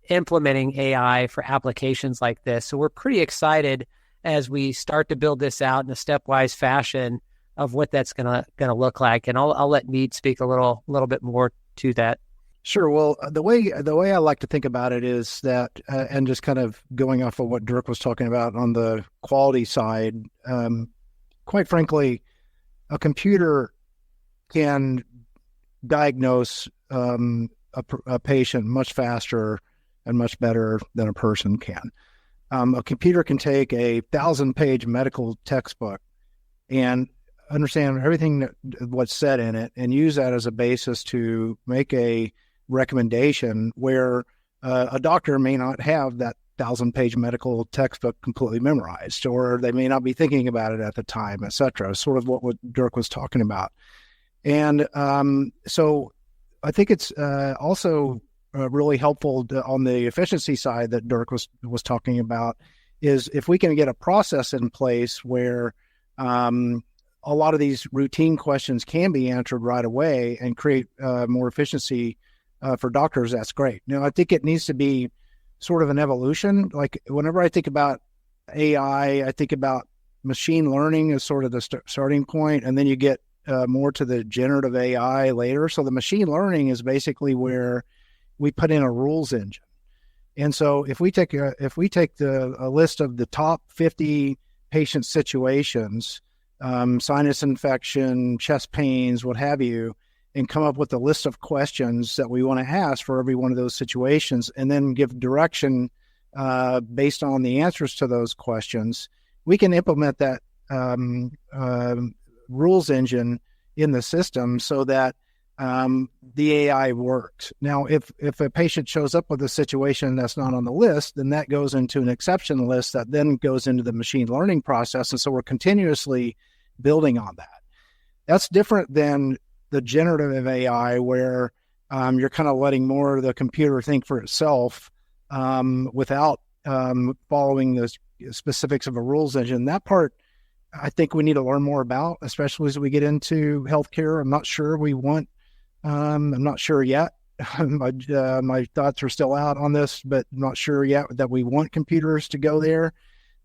implementing AI for applications like this. So we're pretty excited as we start to build this out in a stepwise fashion of what that's gonna look like. And I'll let Meade speak a little bit more to that. Sure. Well, the way I like to think about it is that, and just kind of going off of what Dirk was talking about on the quality side, quite frankly, a computer can diagnose a patient much faster and much better than a person can. A computer can take a 1,000-page medical textbook and understand everything what's said in it and use that as a basis to make a recommendation where a doctor may not have that 1,000-page medical textbook completely memorized, or they may not be thinking about it at the time, et cetera. Sort of what Dirk was talking about. And so I think it's also really helpful on the efficiency side that Dirk was talking about, is if we can get a process in place where a lot of these routine questions can be answered right away and create more efficiency for doctors, that's great. Now, I think it needs to be sort of an evolution. Like whenever I think about AI, I think about machine learning as sort of the starting point, and then you get more to the generative AI later. So the machine learning is basically where we put in a rules engine. And so if we take a list of the top 50 patient situations, sinus infection, chest pains, what have you, and come up with a list of questions that we want to ask for every one of those situations, and then give direction based on the answers to those questions, we can implement that rules engine in the system so that the AI works. Now, if a patient shows up with a situation that's not on the list, then that goes into an exception list that then goes into the machine learning process. And so we're continuously building on that. That's different than the generative AI, where you're kind of letting more of the computer think for itself without following the specifics of a rules engine. That part, I think we need to learn more about, especially as we get into healthcare. I'm not sure we want, I'm not sure yet. My thoughts are still out on this, but I'm not sure yet that we want computers to go there.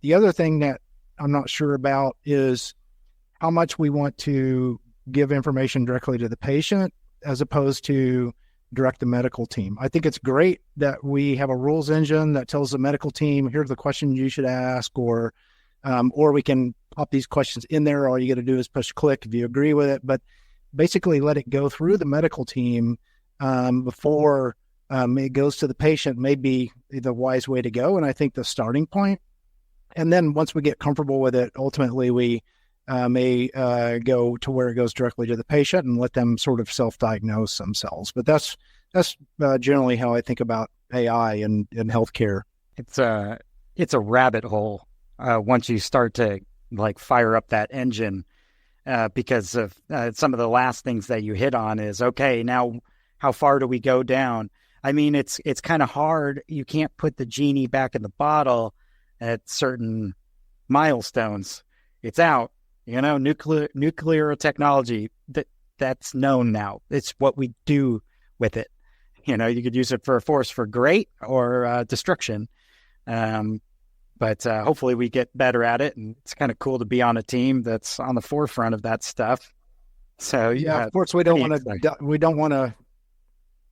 The other thing that I'm not sure about is how much we want to give information directly to the patient as opposed to direct the medical team. I think it's great that we have a rules engine that tells the medical team, here's the question you should ask, or we can pop these questions in there. All you got to do is push click if you agree with it, but basically let it go through the medical team before it goes to the patient may be the wise way to go. And I think the starting point. And then once we get comfortable with it, ultimately we may go to where it goes directly to the patient and let them sort of self-diagnose themselves. But that's generally how I think about AI in healthcare. It's a rabbit hole once you start to like fire up that engine because of some of the last things that you hit on is, okay, now how far do we go down? I mean, it's kind of hard. You can't put the genie back in the bottle at certain milestones. It's out. Nuclear technology, that's known now. It's what we do with it. You could use it for a force for great or destruction. But hopefully we get better at it. And it's kind of cool to be on a team that's on the forefront of that stuff. So yeah, of course we don't want to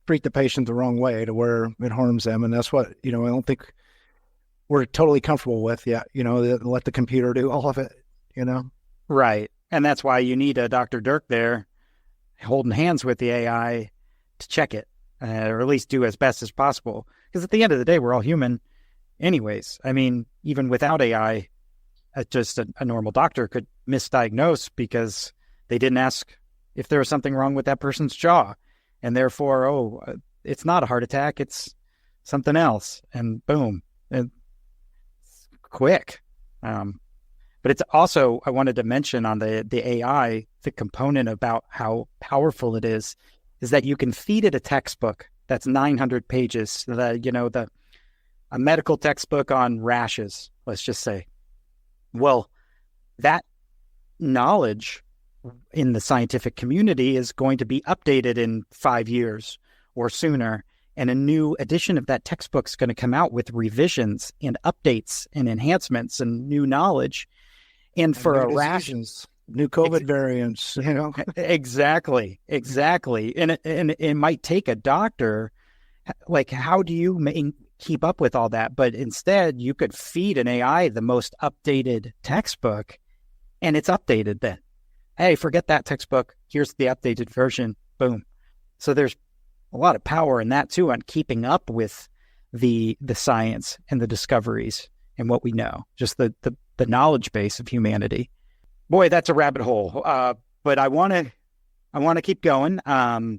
treat the patient the wrong way to where it harms them. And that's what, I don't think we're totally comfortable with yet, let the computer do all of it, Right. And that's why you need a Dr. Dirk there holding hands with the AI to check it, or at least do as best as possible. Because at the end of the day, we're all human anyways. I mean, even without AI, just a normal doctor could misdiagnose because they didn't ask if there was something wrong with that person's jaw. And therefore, it's not a heart attack, it's something else. And boom, and quick. But it's also, I wanted to mention on the AI, the component about how powerful it is that you can feed it a textbook that's 900 pages, a medical textbook on rashes, let's just say. Well, that knowledge in the scientific community is going to be updated in 5 years or sooner. And a new edition of that textbook is going to come out with revisions and updates and enhancements and new knowledge. And for a rations, new COVID variants, Exactly. And it might take a doctor, like, how do you keep up with all that? But instead, you could feed an AI the most updated textbook, and it's updated then. Hey, forget that textbook. Here's the updated version. Boom. So there's a lot of power in that too, on keeping up with the science and the discoveries and what we know, just the knowledge base of humanity. Boy, that's a rabbit hole. But I want to keep going. And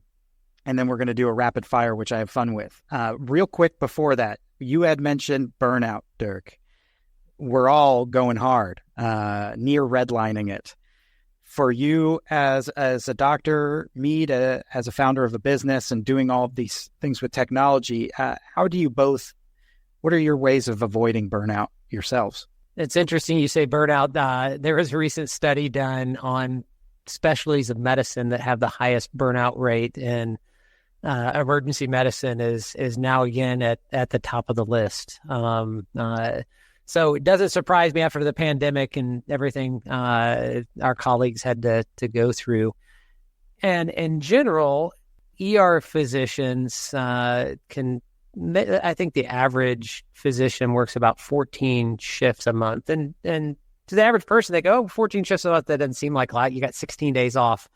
then we're going to do a rapid fire, which I have fun with. Real quick before that, you had mentioned burnout, Dirk. We're all going hard, near redlining it. For you as a doctor, Meade, as a founder of a business and doing all of these things with technology, how do you both, what are your ways of avoiding burnout yourselves? It's interesting you say burnout. There was a recent study done on specialties of medicine that have the highest burnout rate, and emergency medicine is now again at the top of the list. So it doesn't surprise me after the pandemic and everything our colleagues had to go through. And in general, ER physicians I think the average physician works about 14 shifts a month. And to the average person, they go, 14 shifts a month, that doesn't seem like a lot. You got 16 days off.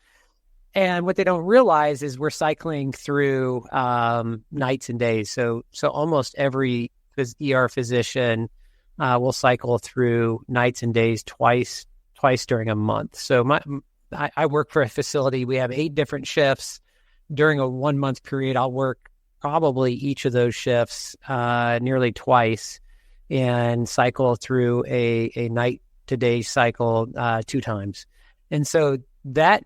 And what they don't realize is we're cycling through nights and days. So almost every ER physician will cycle through nights and days twice during a month. So I work for a facility. We have 8 different shifts. During a 1 month period, I'll work probably each of those shifts nearly twice and cycle through a night to day cycle 2 times. And so that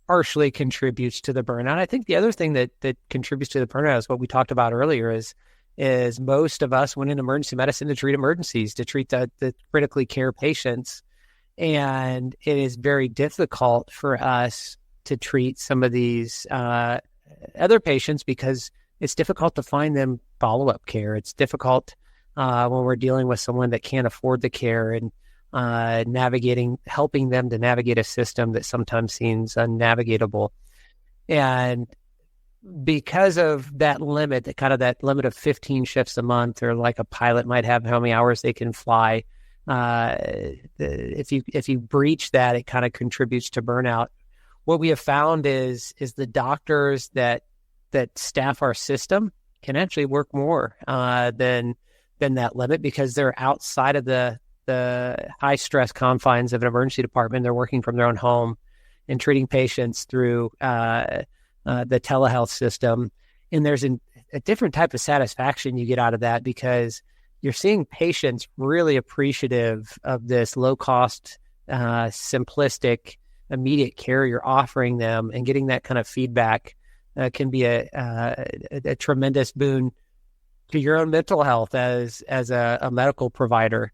partially contributes to the burnout. I think the other thing that contributes to the burnout is what we talked about earlier is most of us went in emergency medicine to treat emergencies, to treat the critically care patients. And it is very difficult for us to treat some of these other patients because it's difficult to find them follow-up care. It's difficult when we're dealing with someone that can't afford the care and helping them to navigate a system that sometimes seems unnavigatable. And because of that limit, that limit of 15 shifts a month, or like a pilot might have how many hours they can fly, if you breach that, it kind of contributes to burnout. What we have found is the doctors that staff our system can actually work more than that limit, because they're outside of the high stress confines of an emergency department. They're working from their own home and treating patients through the telehealth system. And there's a different type of satisfaction you get out of that, because you're seeing patients really appreciative of this low cost, simplistic, immediate care you're offering them, and getting that kind of feedback can be a tremendous boon to your own mental health as a medical provider.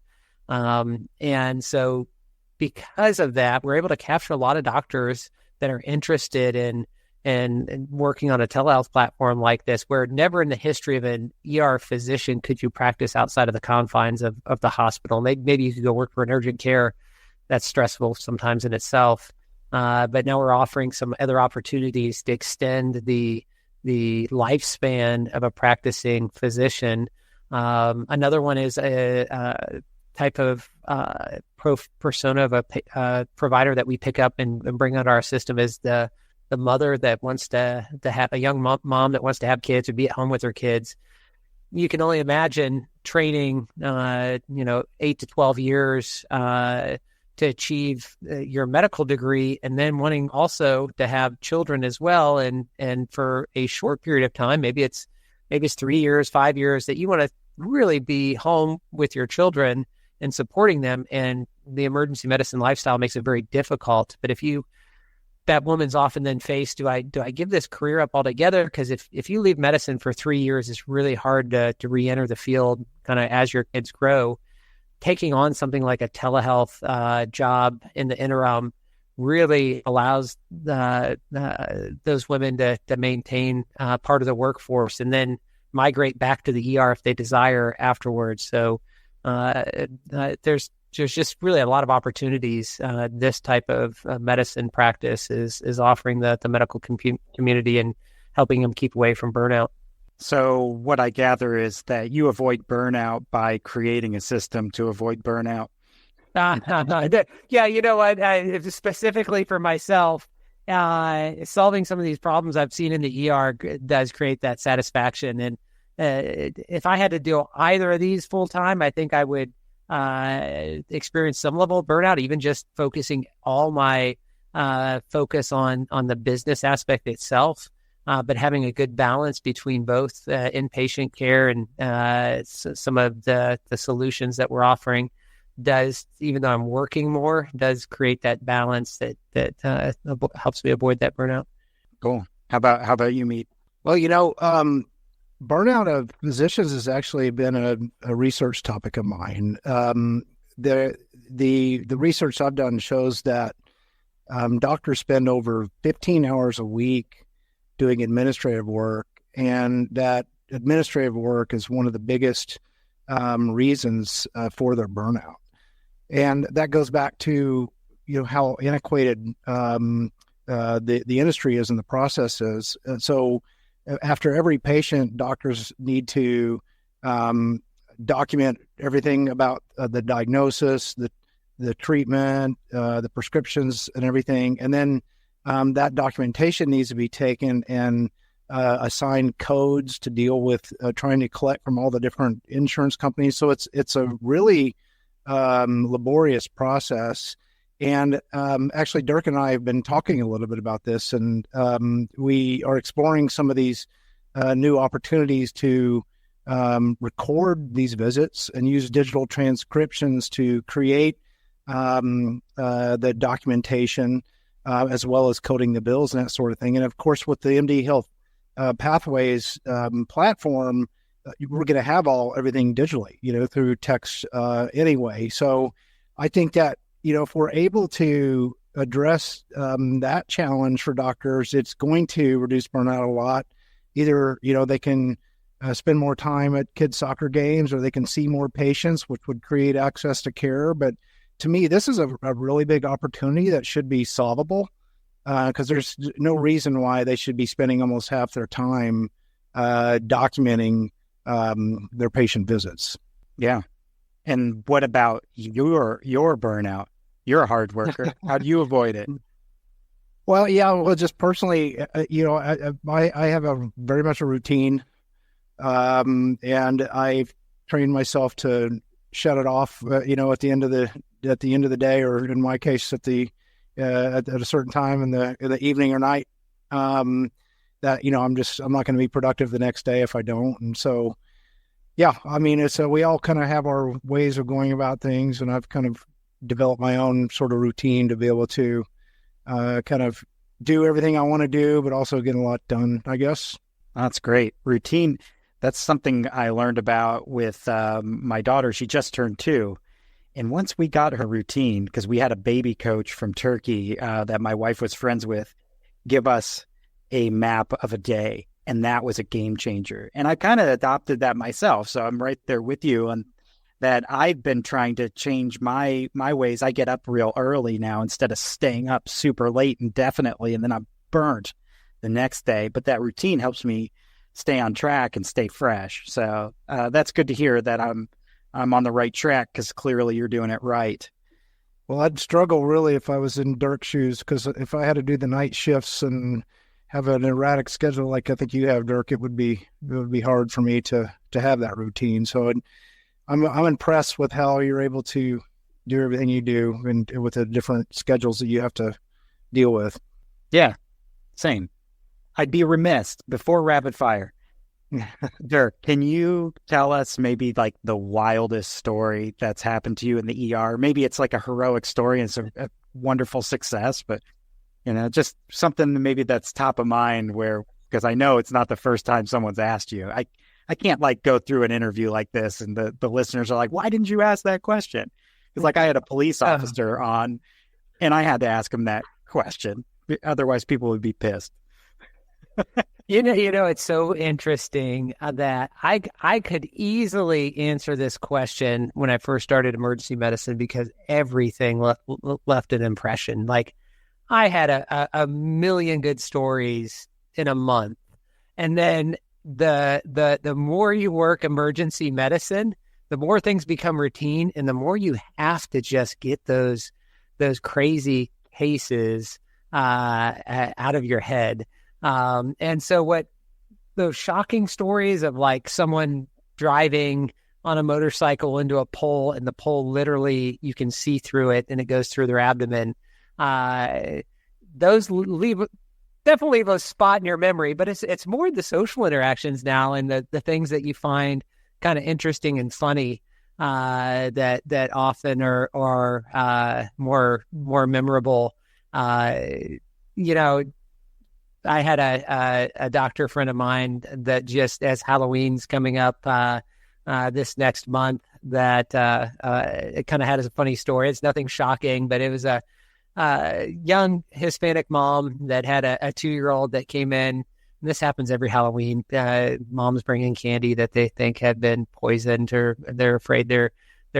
And so because of that, we're able to capture a lot of doctors that are interested in working on a telehealth platform like this, where never in the history of an ER physician could you practice outside of the confines of the hospital. Maybe you could go work for an urgent care. That's stressful sometimes in itself. But now we're offering some other opportunities to extend the lifespan of a practicing physician. Another one is a type of persona of a provider that we pick up and bring onto our system is the mother that wants to have a young mom that wants to have kids or be at home with her kids. You can only imagine training, 8 to 12 years to achieve your medical degree, and then wanting also to have children as well. And for a short period of time, maybe it's 3 years, 5 years, that you want to really be home with your children and supporting them. And the emergency medicine lifestyle makes it very difficult. But that woman's often then faced, do I give this career up altogether? Because if you leave medicine for 3 years, it's really hard to re-enter the field kind of as your kids grow. Taking on something like a telehealth job in the interim really allows those women to maintain part of the workforce and then migrate back to the ER if they desire afterwards. So there's just really a lot of opportunities this type of medicine practice is offering the medical community and helping them keep away from burnout. So what I gather is that you avoid burnout by creating a system to avoid burnout. Yeah, you know what? Specifically for myself, solving some of these problems I've seen in the ER does create that satisfaction. And if I had to do either of these full time, I think I would experience some level of burnout, even just focusing all my focus on the business aspect itself. But having a good balance between both inpatient care and some of the solutions that we're offering does, even though I'm working more, does create that balance that helps me avoid that burnout. Cool. How about you, Meade? Well, burnout of physicians has actually been a research topic of mine. The research I've done shows that doctors spend over 15 hours a week doing administrative work, and that administrative work is one of the biggest reasons for their burnout. And that goes back to how antiquated the industry is and the process is. So after every patient, doctors need to document everything about the diagnosis, the treatment, the prescriptions, and everything. And then that documentation needs to be taken and assign codes to deal with trying to collect from all the different insurance companies. So it's a really laborious process. And actually, Dirk and I have been talking a little bit about this, and we are exploring some of these new opportunities to record these visits and use digital transcriptions to create the documentation, as well as coding the bills and that sort of thing. And of course, with the MD Health Pathways platform, we're going to have everything digitally, through text anyway. So I think that, if we're able to address that challenge for doctors, it's going to reduce burnout a lot. Either, they can spend more time at kids' soccer games, or they can see more patients, which would create access to care. But to me, this is a really big opportunity that should be solvable, because there's no reason why they should be spending almost half their time documenting their patient visits. Yeah. And what about your burnout? You're a hard worker. How do you avoid it? Well, just personally, I have very much a routine, and I've trained myself to shut it off, at the end of the day, or in my case, at a certain time in the evening or night, that, I'm not going to be productive the next day if I don't. And so, we all kind of have our ways of going about things, and I've kind of developed my own sort of routine to be able to kind of do everything I want to do, but also get a lot done, I guess. That's great. Routine. That's something I learned about with my daughter. She just turned 2. And once we got her routine, because we had a baby coach from Turkey that my wife was friends with, give us a map of a day. And that was a game changer. And I kind of adopted that myself. So I'm right there with you on that. I've been trying to change my ways. I get up real early now instead of staying up super late indefinitely, and then I'm burnt the next day. But that routine helps me stay on track and stay fresh. So that's good to hear that I'm on the right track, because clearly you're doing it right. Well, I'd struggle really if I was in Dirk's shoes, because if I had to do the night shifts and have an erratic schedule like I think you have, Dirk, it would be hard for me to have that routine. So I'm impressed with how you're able to do everything you do, and with the different schedules that you have to deal with. Yeah, same. I'd be remiss before rapid fire. Dirk, can you tell us maybe like the wildest story that's happened to you in the ER? Maybe it's like a heroic story and it's a wonderful success, but just something maybe that's top of mind, because I know it's not the first time someone's asked you. I can't like go through an interview like this and the listeners are like, why didn't you ask that question? It's like I had a police officer on And I had to ask him that question. Otherwise, people would be pissed. It's so interesting that I could easily answer this question when I first started emergency medicine because everything left an impression. Like I had a million good stories in a month, and then the more you work emergency medicine, the more things become routine, and the more you have to just get those crazy cases out of your head. And so what those shocking stories of like someone driving on a motorcycle into a pole and the pole literally you can see through it and it goes through their abdomen. Those definitely leave a spot in your memory, but it's more the social interactions now and the things that you find kind of interesting and funny that often are more memorable. I had a doctor friend of mine that just as Halloween's coming up this next month that it kind of had as a funny story. It's nothing shocking, but it was a young Hispanic mom that had a 2-year-old that came in. And this happens every Halloween. Moms bringing candy that they think had been poisoned or they're afraid their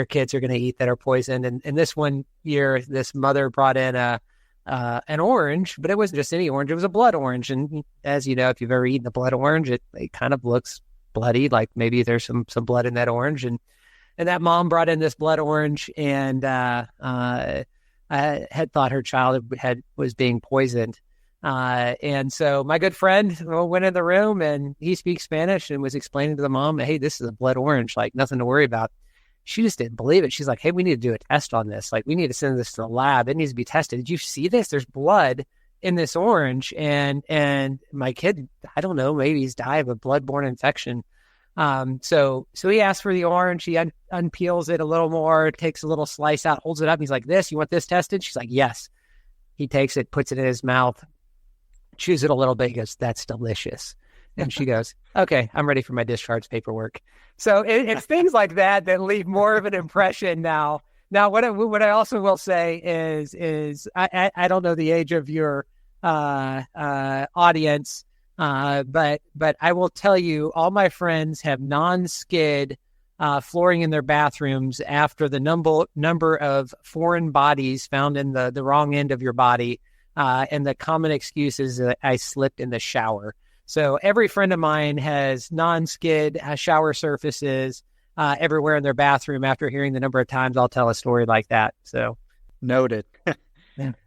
kids are going to eat that are poisoned. And this one year, this mother brought in an orange, but it wasn't just any orange. It was a blood orange. And as you know, if you've ever eaten a blood orange, it kind of looks bloody, like maybe there's some blood in that orange. And that mom brought in this blood orange and I had thought her child was being poisoned. And so my good friend went in the room and he speaks Spanish and was explaining to the mom, hey, this is a blood orange, like nothing to worry about. She just didn't believe it. She's like, hey, we need to do a test on this. Like, we need to send this to the lab. It needs to be tested. Did you see this? There's blood in this orange. And my kid, I don't know, maybe he's died of a bloodborne infection. So he asked for the orange. He unpeels it a little more, takes a little slice out, holds it up. He's like, this, you want this tested? She's like, yes. He takes it, puts it in his mouth, chews it a little bit. He goes, that's delicious. And she goes, okay, I'm ready for my discharge paperwork. So it's things like that leave more of an impression now. Now, what I also will say is I don't know the age of your audience, but I will tell you, all my friends have non-skid flooring in their bathrooms after the number of foreign bodies found in the wrong end of your body, and the common excuse is that I slipped in the shower. So every friend of mine has non-skid shower surfaces everywhere in their bathroom. After hearing the number of times I'll tell a story like that. So noted.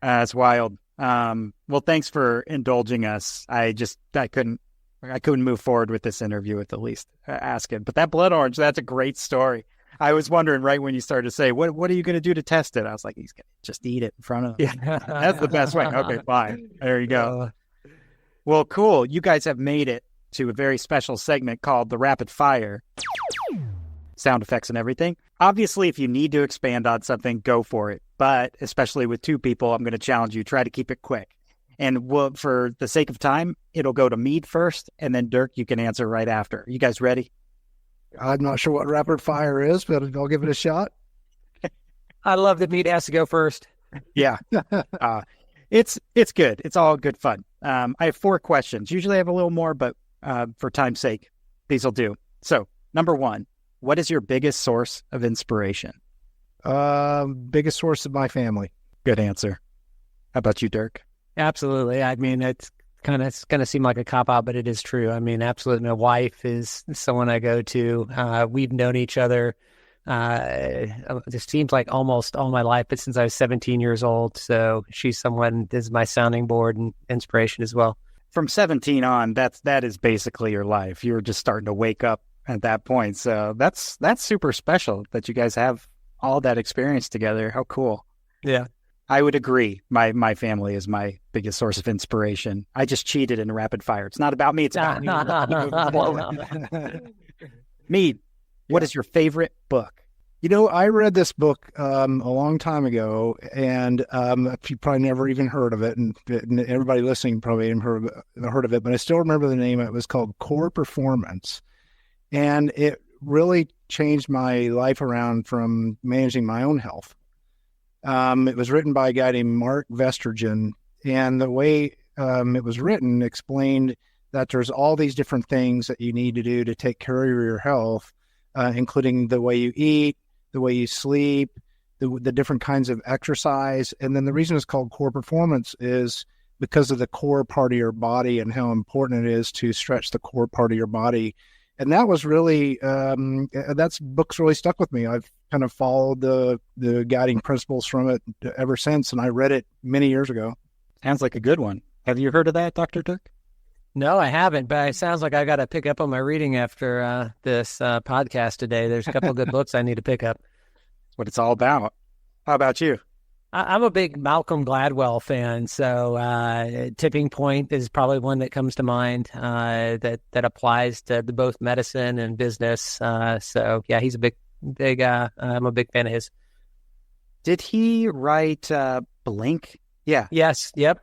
That's wild. Well, thanks for indulging us. I couldn't move forward with this interview with at least asking. But that blood orange, that's a great story. I was wondering right when you started to say, what are you going to do to test it? I was like, he's going to just eat it in front of him. Yeah. That's the best way. Okay, fine. There you go. Well, cool. You guys have made it to a very special segment called the Rapid Fire. Sound effects and everything. Obviously, if you need to expand on something, go for it. But especially with 2 people, I'm going to challenge you. Try to keep it quick. And for the sake of time, it'll go to Meade first, and then Dirk, you can answer right after. You guys ready? I'm not sure what rapid fire is, but I'll give it a shot. I love that Meade has to go first. Yeah. It's good. It's all good fun. I have 4 questions. Usually I have a little more, but for time's sake, these will do. So, number 1, what is your biggest source of inspiration? Biggest source of my family. Good answer. How about you, Dirk? Absolutely. I mean, it's going to seem like a cop-out, but it is true. I mean, absolutely. My wife is someone I go to. We've known each other. This seems like almost all my life, but since I was 17 years old. So she's someone that is my sounding board and inspiration as well. From 17 on, that is basically your life. You were just starting to wake up at that point. So that's super special that you guys have all that experience together. How cool. Yeah. I would agree. My family is my biggest source of inspiration. I just cheated in rapid fire. It's not about me. It's about you. Meade, what is your favorite book? I read this book a long time ago, and you probably never even heard of it, and everybody listening probably haven't heard of it, but I still remember the name. It was called Core Performance, and it really changed my life around from managing my own health. It was written by a guy named Mark Verstegen, and the way it was written explained that there's all these different things that you need to do to take care of your health, including the way you eat, the way you sleep, the different kinds of exercise. And then the reason it's called core performance is because of the core part of your body and how important it is to stretch the core part of your body. And that was really, book's really stuck with me. I've kind of followed the guiding principles from it ever since, and I read it many years ago. Sounds like a good one. Have you heard of that, Dr. Dirk? No, I haven't, but it sounds like I got to pick up on my reading after this podcast today. There's a couple of good books I need to pick up. That's what it's all about. How about you? I'm a big Malcolm Gladwell fan, so Tipping Point is probably one that comes to mind that applies to both medicine and business. So yeah, he's a big. I'm a big fan of his. Did he write Blink? Yeah. Yes. Yep.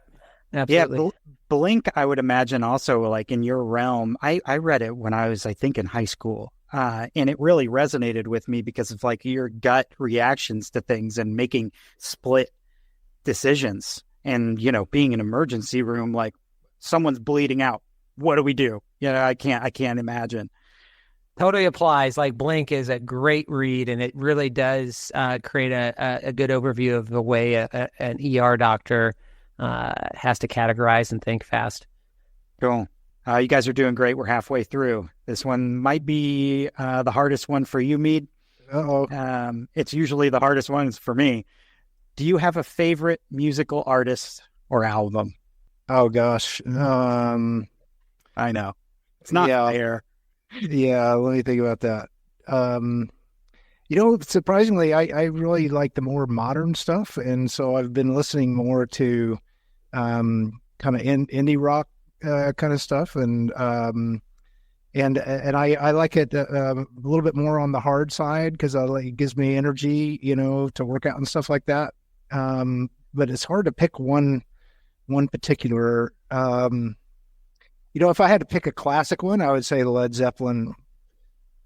Absolutely. Yeah. Blink, I would imagine also like in your realm. I read it when I was, I think, in high school. And it really resonated with me because of like your gut reactions to things and making split decisions and, being in an emergency room, like someone's bleeding out. What do we do? I can't imagine. Totally applies. Like Blink is a great read, and it really does create a good overview of the way an ER doctor has to categorize and think fast. Cool. You guys are doing great. We're halfway through. This one might be the hardest one for you, Meade. Uh-oh. It's usually the hardest ones for me. Do you have a favorite musical artist or album? Oh, gosh. I know. It's not fair. Yeah, let me think about that. Surprisingly, I really like the more modern stuff. And so I've been listening more to kind of indie rock kind of stuff, and I like it a little bit more on the hard side because it gives me energy, to work out and stuff like that. But it's hard to pick one particular. If I had to pick a classic one, I would say Led Zepplin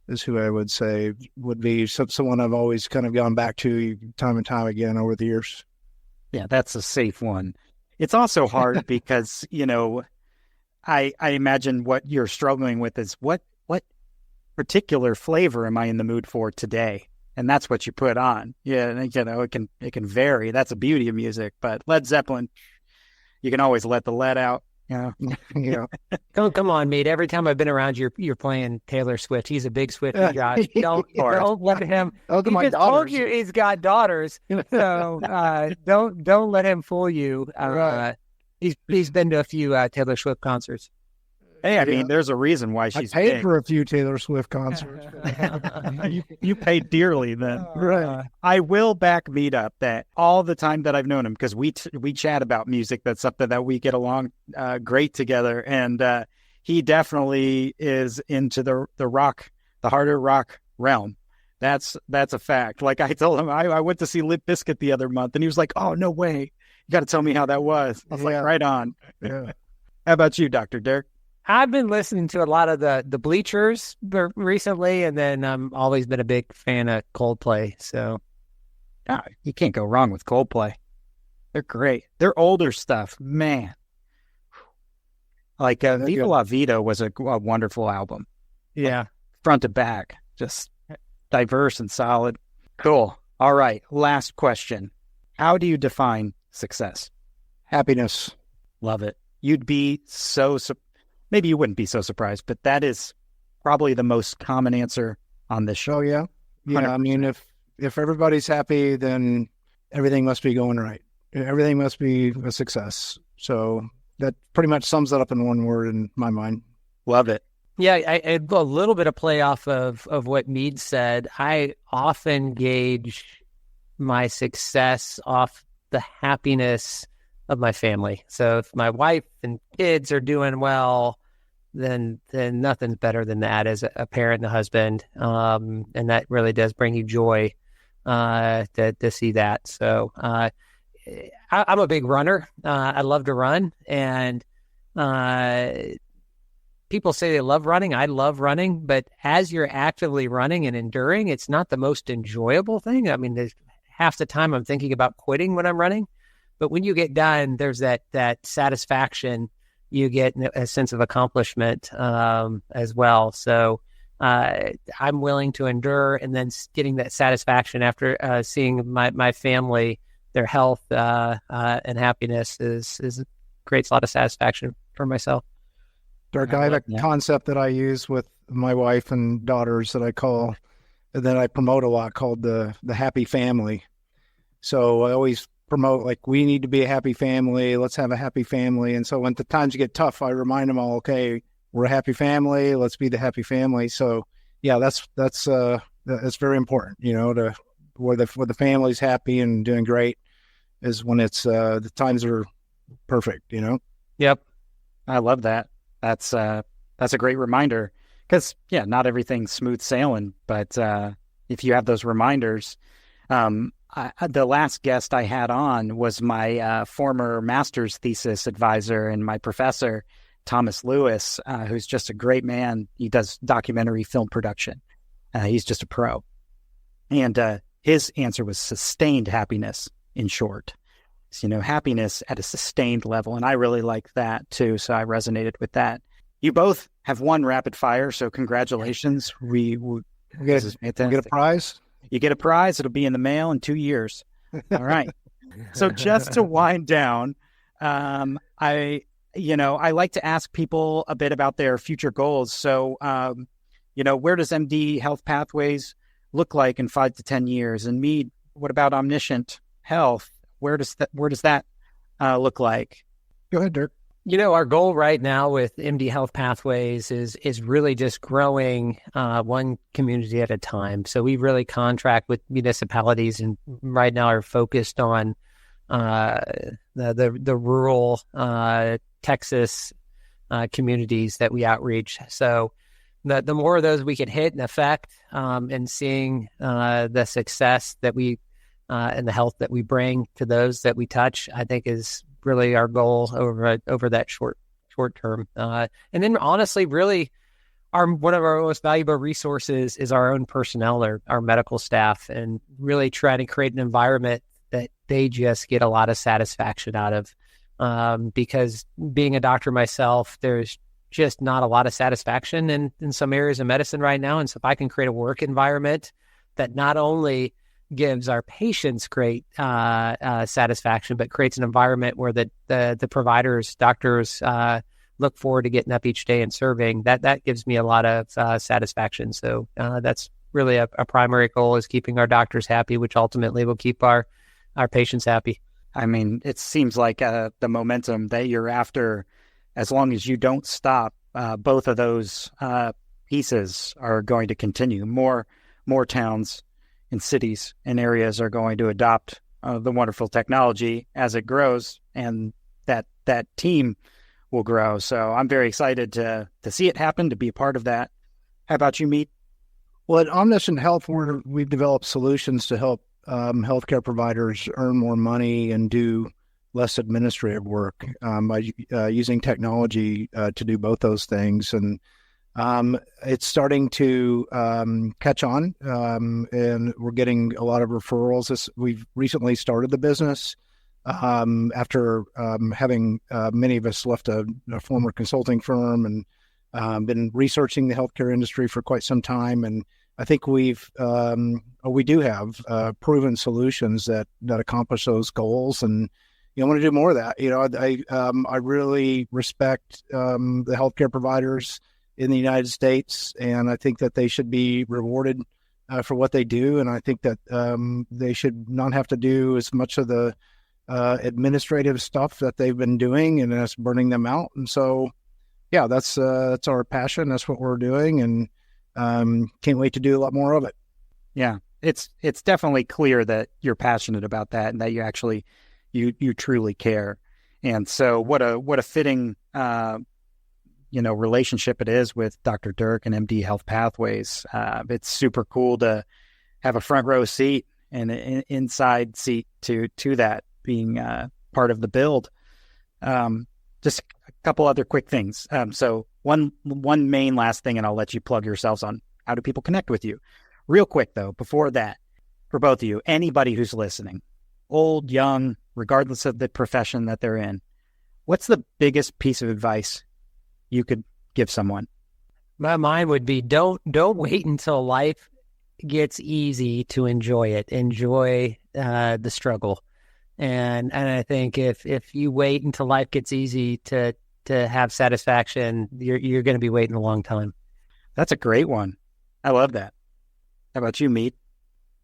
is who I would say would be someone I've always kind of gone back to time and time again over the years. Yeah, that's a safe one. It's also hard because, I imagine what you're struggling with is what particular flavor am I in the mood for today? And that's what you put on. Yeah, it can vary. That's the beauty of music. But Led Zeppelin, you can always let the lead out. Yeah. Come on, Meade. Every time I've been around you, you're playing Taylor Swift. He's a big Swiftie, Josh. Don't let him. He just told you he's got daughters, so don't let him fool you. Right. He's been to a few Taylor Swift concerts. Hey, I mean, there's a reason why she's paid big. for a few Taylor Swift concerts. You paid dearly then. Right. I will back Meade up that all the time that I've known him, because we chat about music. That's something that we get along great together. And he definitely is into the rock, the harder rock realm. That's a fact. Like I told him, I went to see Limp Bizkit the other month, and he was like, "Oh, no way. You got to tell me how that was." I was like, right on. Yeah. How about you, Dr. Dirk? I've been listening to a lot of the Bleachers recently, and then I've always been a big fan of Coldplay. So you can't go wrong with Coldplay. They're great. Their older stuff, man. Like Viva La Vida was a wonderful album. Yeah. Front to back, just diverse and solid. Cool. All right. Last question. How do you define success? Happiness. Love it. You'd be maybe you wouldn't be so surprised, but that is probably the most common answer on this show. Oh, yeah. Yeah. 100%. I mean, if everybody's happy, then everything must be going right. Everything must be a success. So that pretty much sums it up in one word in my mind. Love it. Yeah, a little bit of play off of what Meade said. I often gauge my success off the happiness of my family. So if my wife and kids are doing well, then nothing's better than that as a parent and a husband. And that really does bring you joy to see that. So I'm a big runner. I love to run, and people say they love running. I love running, but as you're actively running and enduring, it's not the most enjoyable thing. I mean, half the time I'm thinking about quitting when I'm running. But when you get done, there's that satisfaction. You get a sense of accomplishment as well. So I'm willing to endure, and then getting that satisfaction after seeing my family, their health and happiness creates a lot of satisfaction for myself. Dirk, I have a concept that I use with my wife and daughters that I call, that I promote a lot, called the happy family. So I always promote, like, we need to be a happy family. Let's have a happy family. And so when the times get tough, I remind them all, okay, we're a happy family. Let's be the happy family. So yeah, that's very important, to where the family's happy and doing great is when it's the times are perfect, Yep. I love that. That's a great reminder, because not everything's smooth sailing, but if you have those reminders. The last guest I had on was my former master's thesis advisor and my professor, Thomas Lewis, who's just a great man. He does documentary film production. He's just a pro. And his answer was sustained happiness, in short. So, happiness at a sustained level. And I really like that too. So I resonated with that. You both have won rapid fire. So congratulations. We get a prize. You get a prize. It'll be in the mail in 2 years. All right. So just to wind down, I like to ask people a bit about their future goals. So, where does MD Health Pathways look like in 5 to 10 years? And Meade, what about Omniscient Health? Where does that look like? Go ahead, Dirk. Our goal right now with MD Health Pathways is really just growing one community at a time. So we really contract with municipalities, and right now are focused on the rural Texas communities that we outreach. So the more of those we can hit and affect, and seeing the success that we and the health that we bring to those that we touch, I think is really our goal over that short term. And then honestly, really one of our most valuable resources is our own personnel, our medical staff, and really trying to create an environment that they just get a lot of satisfaction out of. Because being a doctor myself, there's just not a lot of satisfaction in some areas of medicine right now. And so if I can create a work environment that not only gives our patients great satisfaction, but creates an environment where the providers, doctors look forward to getting up each day and serving, that gives me a lot of satisfaction. So that's really a primary goal, is keeping our doctors happy, which ultimately will keep our patients happy. I mean, it seems like the momentum that you're after, as long as you don't stop, both of those pieces are going to continue. More towns and cities and areas are going to adopt the wonderful technology as it grows, and that team will grow. So I'm very excited to see it happen, to be a part of that. How about you, Meade? Well, at Omniscient Health, we've developed solutions to help healthcare providers earn more money and do less administrative work by using technology to do both those things. And it's starting to catch on, and we're getting a lot of referrals. We've recently started the business after having many of us left a former consulting firm and been researching the healthcare industry for quite some time. And I think we do have proven solutions that accomplish those goals, and I want to do more of that. I really respect the healthcare providers in the United States, and I think that they should be rewarded for what they do. And I think that they should not have to do as much of the administrative stuff that they've been doing, and that's burning them out. And so, yeah, that's our passion. That's what we're doing, and can't wait to do a lot more of it. Yeah, it's definitely clear that you're passionate about that, and that you actually you truly care. And so, what a fitting relationship it is with Dr. Dirk and MD Health Pathways. It's super cool to have a front row seat and an inside seat to that, being part of the build. Just a couple other quick things. So one main last thing, and I'll let you plug yourselves on how do people connect with you. Real quick though, before that, for both of you, anybody who's listening, old, young, regardless of the profession that they're in, what's the biggest piece of advice you could give someone? Mine would be don't wait until life gets easy to enjoy it. Enjoy the struggle. And I think if you wait until life gets easy to have satisfaction, you're going to be waiting a long time. That's a great one. I love that. How about you, Meade?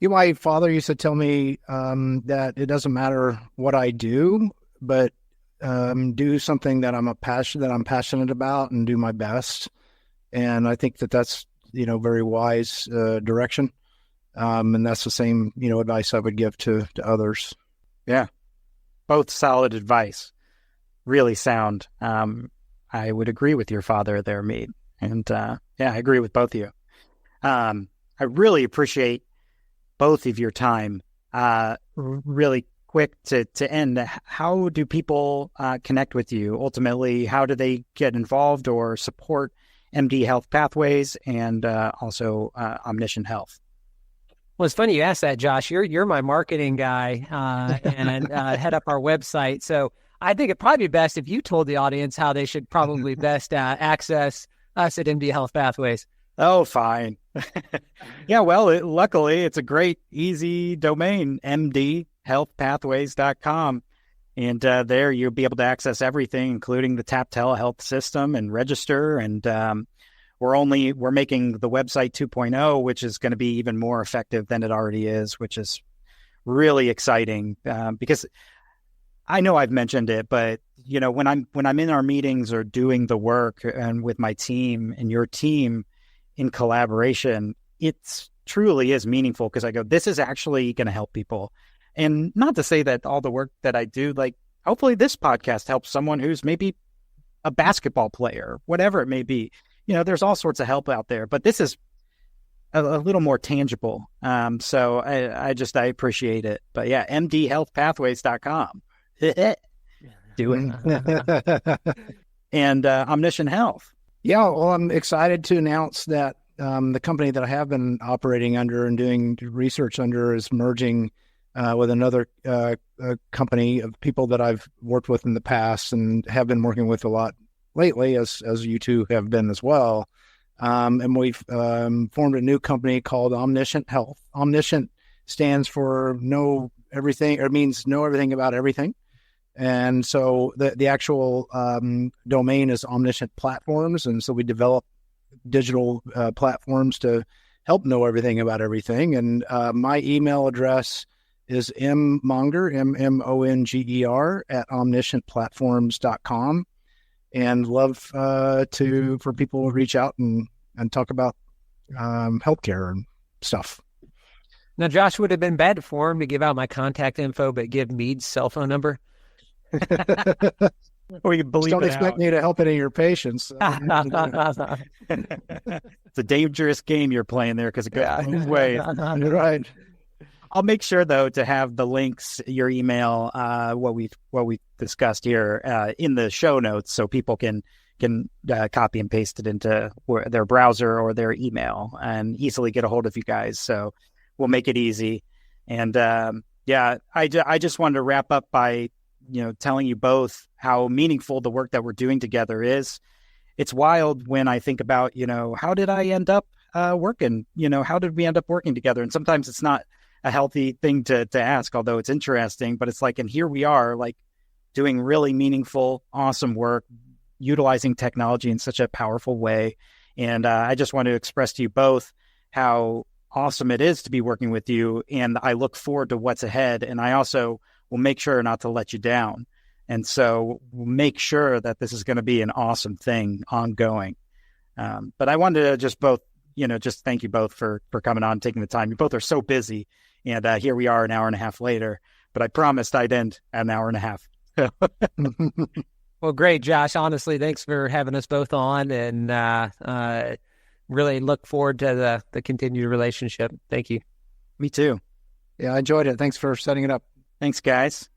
My father used to tell me that it doesn't matter what I do, but do something that I'm passionate about and do my best. And I think that's very wise direction. And that's the same advice I would give to others. Yeah, both solid advice. Really sound. I would agree with your father there, Meade. And I agree with both of you. I really appreciate both of your time. Really quick to end, how do people connect with you? Ultimately, how do they get involved or support MD Health Pathways and also Omniscient Health? Well, it's funny you asked that, Josh. You're my marketing guy and head up our website. So I think it'd probably be best if you told the audience how they should probably best access us at MD Health Pathways. Oh, fine. Yeah, well, luckily, it's a great, easy domain, mdhealthpathways.com. And there you'll be able to access everything, including the TAP telehealth system and register. And we're making the website 2.0, which is going to be even more effective than it already is, which is really exciting because I know I've mentioned it, but when I'm in our meetings or doing the work and with my team and your team in collaboration, it's truly is meaningful because I go, this is actually going to help people. And not to say that all the work that I do, like hopefully this podcast helps someone who's maybe a basketball player, whatever it may be. There's all sorts of help out there, but this is a little more tangible. So I appreciate it. But yeah, mdhealthpathways.com. Do it. And Omniscient Health. Yeah, well, I'm excited to announce that the company that I have been operating under and doing research under is merging with another company of people that I've worked with in the past and have been working with a lot lately, as you two have been as well. And we've formed a new company called Omniscient Health. Omniscient stands for know everything, or means know everything about everything. And so the actual domain is Omniscient Platforms. And so we develop digital platforms to help know everything about everything. And my email address is mmonger, MMONGER, at omniscientplatforms.com. And love for people to reach out and talk about healthcare and stuff. Now, Josh, would have been bad for him to give out my contact info, but give Meade's cell phone number. We don't expect me to help any of your patients. It's a dangerous game you're playing there because it goes both ways. Right. I'll make sure though to have the links, your email, what we discussed here in the show notes, so people can copy and paste it into their browser or their email and easily get a hold of you guys. So we'll make it easy. And I just wanted to wrap up by telling you both how meaningful the work that we're doing together is. It's wild when I think about, how did I end up working? How did we end up working together? And sometimes it's not a healthy thing to ask, although it's interesting, but it's like, and here we are, like doing really meaningful, awesome work, utilizing technology in such a powerful way. And I just want to express to you both how awesome it is to be working with you. And I look forward to what's ahead. And I also will make sure not to let you down. And so we'll make sure that this is going to be an awesome thing ongoing. But I wanted to just both, just thank you both for coming on, taking the time. You both are so busy. And here we are an hour and a half later, but I promised I'd end an hour and a half. Well, great, Josh. Honestly, thanks for having us both on, and really look forward to the continued relationship. Thank you. Me too. Yeah, I enjoyed it. Thanks for setting it up. Thanks, guys.